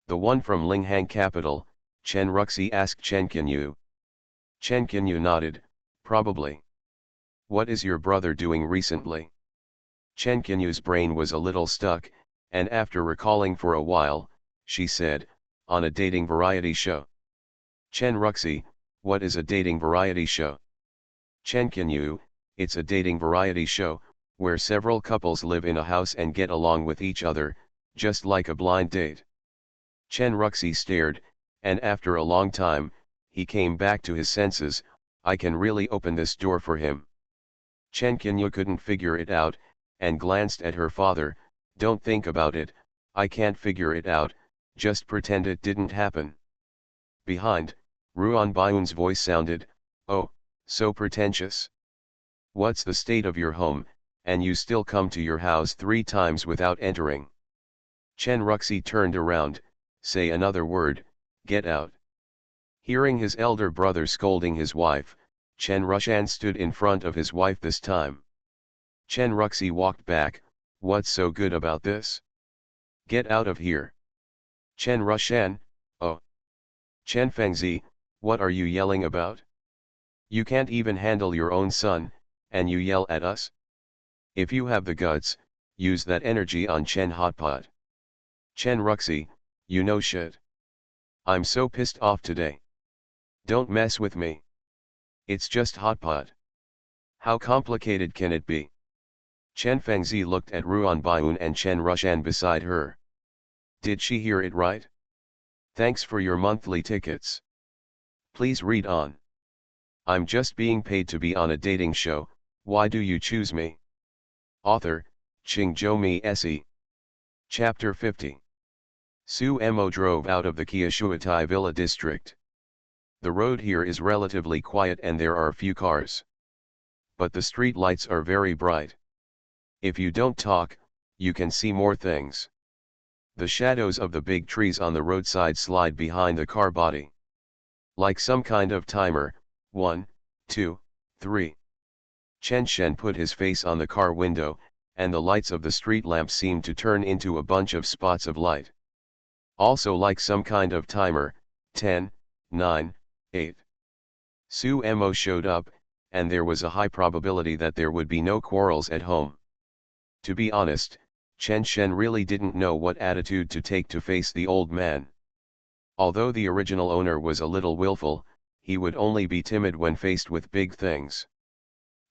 Speaker 1: The one from Linghang capital, Chen Ruxi asked Chen Kinyu. Chen Kinyu nodded, probably. What is your brother doing recently? Chen Kinyu's brain was a little stuck, and after recalling for a while, she said, on a dating variety show. Chen Ruxi, what is a dating variety show? Chen Kinyu, it's a dating variety show, where several couples live in a house and get along with each other, just like a blind date. Chen Ruxi stared, and after a long time, he came back to his senses. I can really open this door for him. Chen Kinyu couldn't figure it out, and glanced at her father. Don't think about it, I can't figure it out, just pretend it didn't happen. Behind, Ruan Baiun's voice sounded, oh, so pretentious. What's the state of your home, and you still come to your house 3 times without entering? Chen Ruxi turned around, say another word, get out. Hearing his elder brother scolding his wife, Chen Rushan stood in front of his wife this time. Chen Ruxi walked back, what's so good about this? Get out of here. Chen Rushan, oh. Chen Fengzi, what are you yelling about? You can't even handle your own son, and you yell at us? If you have the guts, use that energy on Chen Hotpot. Chen Ruxi, you know shit. I'm so pissed off today. Don't mess with me. It's just Hotpot. How complicated can it be? Chen Fengzi looked at Ruan Baiun and Chen Rushan beside her. Did she hear it right? Thanks for your monthly tickets. Please read on. I'm just being paid to be on a dating show, why do you choose me? Author, Qingzhou Se. Chapter 50. Su Mo drove out of the Kiashuatai Villa district. The road here is relatively quiet and there are few cars. But the street lights are very bright. If you don't talk, you can see more things. The shadows of the big trees on the roadside slide behind the car body. Like some kind of timer, 1, 2, 3. Chen Shen put his face on the car window, and the lights of the street lamp seemed to turn into a bunch of spots of light. Also like some kind of timer, 10, 9, 8. Su Mo showed up, and there was a high probability that there would be no quarrels at home. To be honest, Chen Shen really didn't know what attitude to take to face the old man. Although the original owner was a little willful, he would only be timid when faced with big things.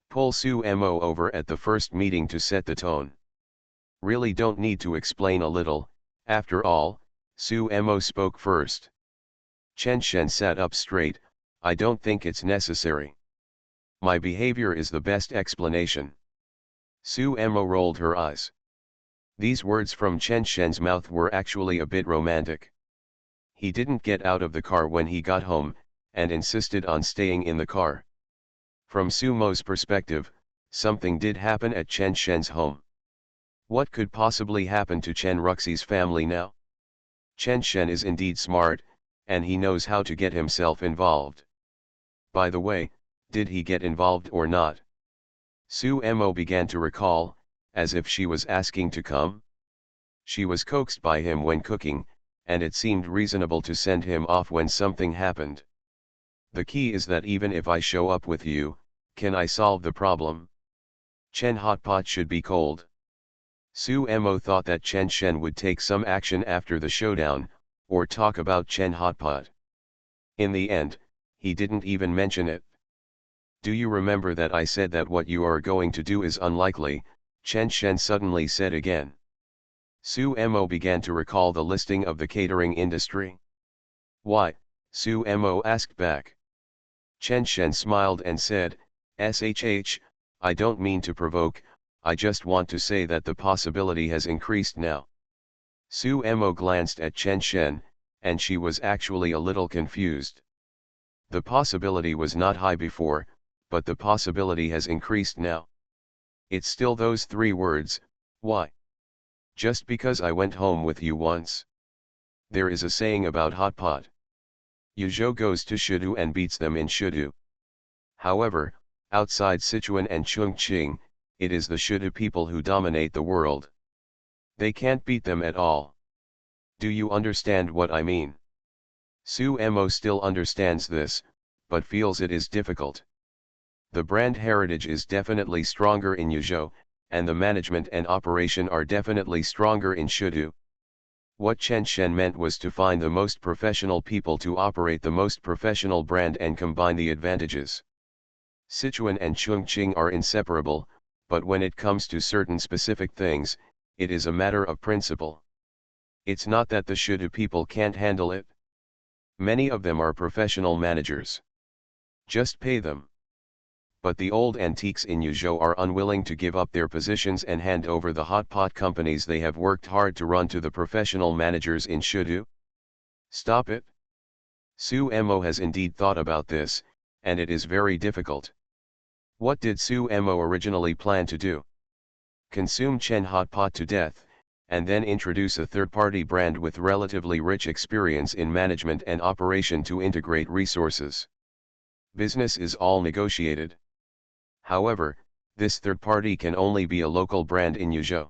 Speaker 1: Pull Su Mo over at the first meeting to set the tone. Really don't need to explain a little, after all, Su Mo spoke first. Chen Shen sat up straight, I don't think it's necessary. My behavior is the best explanation. Su Mo rolled her eyes. These words from Chen Shen's mouth were actually a bit romantic. He didn't get out of the car when he got home, and insisted on staying in the car. From Su Mo's perspective, something did happen at Chen Shen's home. What could possibly happen to Chen Ruxi's family now? Chen Shen is indeed smart, and he knows how to get himself involved. By the way, did he get involved or not? Su Mo began to recall, as if she was asking to come. She was coaxed by him when cooking, and it seemed reasonable to send him off when something happened. The key is that even if I show up with you, can I solve the problem? Chen Hotpot should be cold. Su Mo thought that Chen Shen would take some action after the showdown, or talk about Chen Hotpot. In the end, he didn't even mention it. Do you remember that I said that what you are going to do is unlikely? Chen Shen suddenly said again. Su Mo began to recall the listing of the catering industry. Why? Su Mo asked back. Chen Shen smiled and said, SHH, I don't mean to provoke, I just want to say that the possibility has increased now. Su Mo glanced at Chen Shen, and she was actually a little confused. The possibility was not high before, but the possibility has increased now. It's still those 3 words, why? Just because I went home with you once. There is a saying about Hotpot. Yuzhou goes to Shidu and beats them in Shidu. However, outside Sichuan and Chongqing, it is the Shidu people who dominate the world. They can't beat them at all. Do you understand what I mean? Su Mo still understands this, but feels it is difficult. The brand heritage is definitely stronger in Yuzhou, and the management and operation are definitely stronger in Shudu. What Chen Shen meant was to find the most professional people to operate the most professional brand and combine the advantages. Sichuan and Chongqing are inseparable, but when it comes to certain specific things, it is a matter of principle. It's not that the Shudu people can't handle it. Many of them are professional managers. Just pay them. But the old antiques in Yuzhou are unwilling to give up their positions and hand over the hot pot companies they have worked hard to run to the professional managers in Shudu. Stop it. Su Mo has indeed thought about this, and it is very difficult. What did Su Mo originally plan to do? Consume Chen hot pot to death, and then introduce a third-party brand with relatively rich experience in management and operation to integrate resources. Business is all negotiated. However, this third party can only be a local brand in Yuzhou.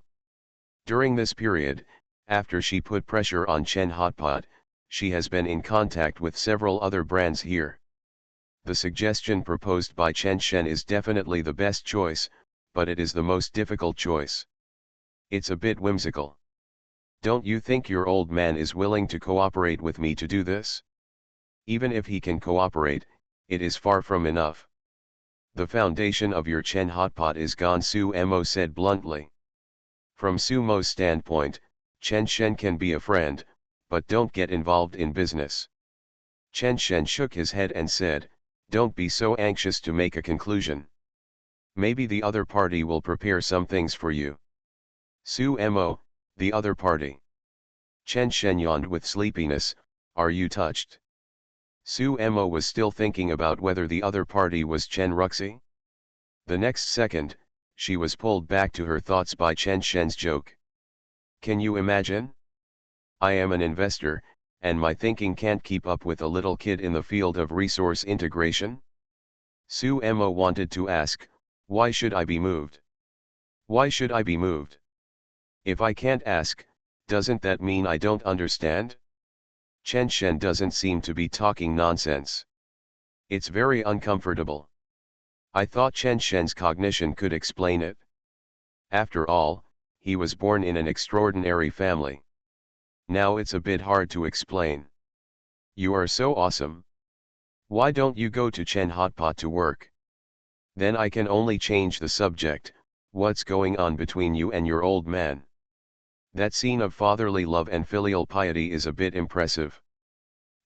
Speaker 1: During this period, after she put pressure on Chen Hotpot, she has been in contact with several other brands here. The suggestion proposed by Chen Shen is definitely the best choice, but it is the most difficult choice. It's a bit whimsical. Don't you think your old man is willing to cooperate with me to do this? Even if he can cooperate, it is far from enough. The foundation of your Chen Hotpot is gone, Su Mo said bluntly. From Su Mo's standpoint, Chen Shen can be a friend, but don't get involved in business. Chen Shen shook his head and said, don't be so anxious to make a conclusion. Maybe the other party will prepare some things for you. Su Mo, the other party. Chen Shen yawned with sleepiness. Are you touched? Su Mo was still thinking about whether the other party was Chen Ruxi. The next second, she was pulled back to her thoughts by Chen Shen's joke. Can you imagine? I am an investor, and my thinking can't keep up with a little kid in the field of resource integration. Su Mo wanted to ask, why should I be moved? Why should I be moved? If I can't ask, doesn't that mean I don't understand? Chen Shen doesn't seem to be talking nonsense. It's very uncomfortable. I thought Chen Shen's cognition could explain it. After all, he was born in an extraordinary family. Now it's a bit hard to explain. You are so awesome. Why don't you go to Chen Hotpot to work? Then I can only change the subject. What's going on between you and your old man? That scene of fatherly love and filial piety is a bit impressive.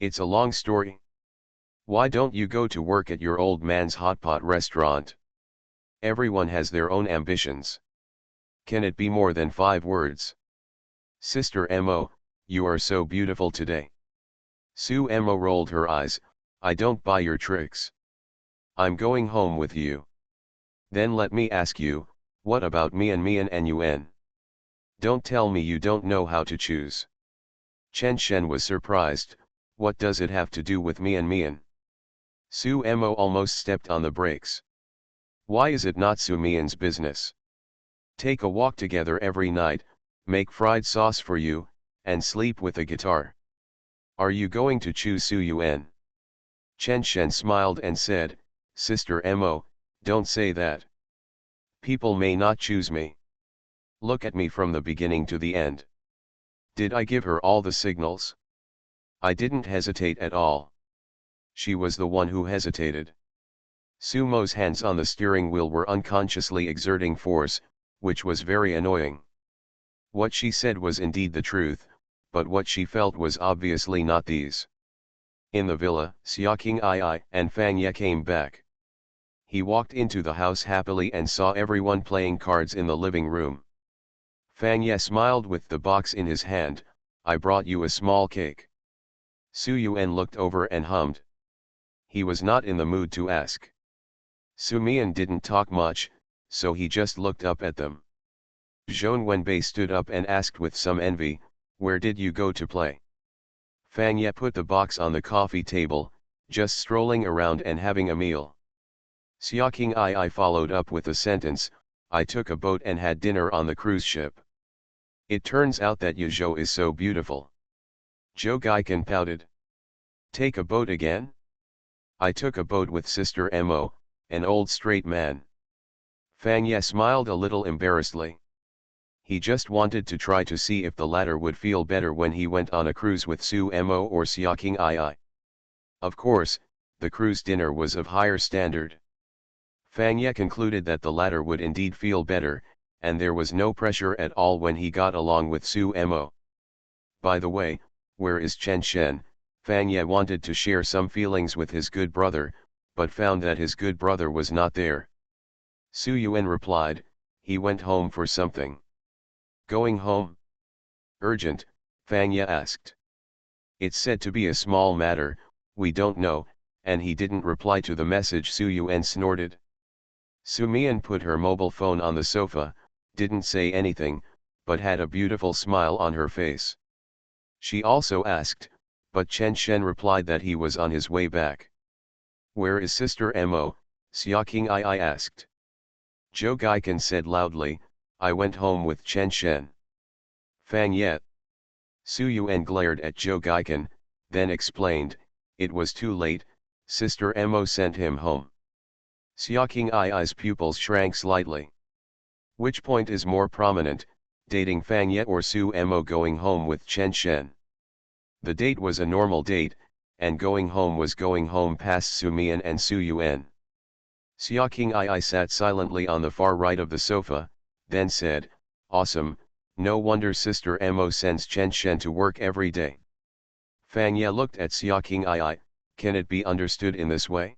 Speaker 1: It's a long story. Why don't you go to work at your old man's hotpot restaurant? Everyone has their own ambitions. Can it be more than 5 words? Sister Mo, you are so beautiful today. Su Mo rolled her eyes. I don't buy your tricks. I'm going home with you. Then let me ask you, what about Mian and Yuan? Don't tell me you don't know how to choose. Chen Shen was surprised. What does it have to do with Mian? Su Mo almost stepped on the brakes. Why is it not Su Mian's business? Take a walk together every night, make fried sauce for you, and sleep with a guitar. Are you going to choose Su Yuan? Chen Shen smiled and said, Sister Mo, don't say that. People may not choose me. Look at me from the beginning to the end. Did I give her all the signals? I didn't hesitate at all. She was the one who hesitated. Su Mo's hands on the steering wheel were unconsciously exerting force, which was very annoying. What she said was indeed the truth, but what she felt was obviously not these. In the villa, Xiaoqing Ai and Fang Ye came back. He walked into the house happily and saw everyone playing cards in the living room. Fang Ye smiled with the box in his hand. I brought you a small cake. Su Yuan looked over and hummed. He was not in the mood to ask. Su Mian didn't talk much, so he just looked up at them. Zhong Wenbei stood up and asked with some envy, where did you go to play? Fang Ye put the box on the coffee table, just strolling around and having a meal. Xiaoqing Ai followed up with a sentence, I took a boat and had dinner on the cruise ship. It turns out that Yuzhou is so beautiful. Zhou Gaikan pouted. Take a boat again? I took a boat with Sister Mo, an old straight man. Fang Ye smiled a little embarrassedly. He just wanted to try to see if the latter would feel better when he went on a cruise with Su Mo or Xia King Ai. Of course, the cruise dinner was of higher standard. Fang Ye concluded that the latter would indeed feel better, and there was no pressure at all when he got along with Su Mo. By the way, where is Chen Shen? Fang Ye wanted to share some feelings with his good brother, but found that his good brother was not there. Su Yuan replied, he went home for something. Going home? Urgent, Fang Ye asked. It's said to be a small matter, we don't know, and he didn't reply to the message, Su Yuan snorted. Su Mian put her mobile phone on the sofa, didn't say anything, but had a beautiful smile on her face. She also asked, but Chen Shen replied that he was on his way back. Where is Sister Mo? Xia King Ai asked. Zhou Gaikan said loudly, I went home with Chen Shen. Fang Ye. Su Yuan glared at Zhou Gaikan, then explained, it was too late, Sister Mo sent him home. Xia King Ai's pupils shrank slightly. Which point is more prominent, dating Fang Ye or Su Mo going home with Chen Shen? The date was a normal date, and going home was going home past Su Mian and Su Yuan. Xia King Ai sat silently on the far right of the sofa, then said, awesome, no wonder Sister Mo sends Chen Shen to work every day. Fang Ye looked at Xia King Ai, can it be understood in this way?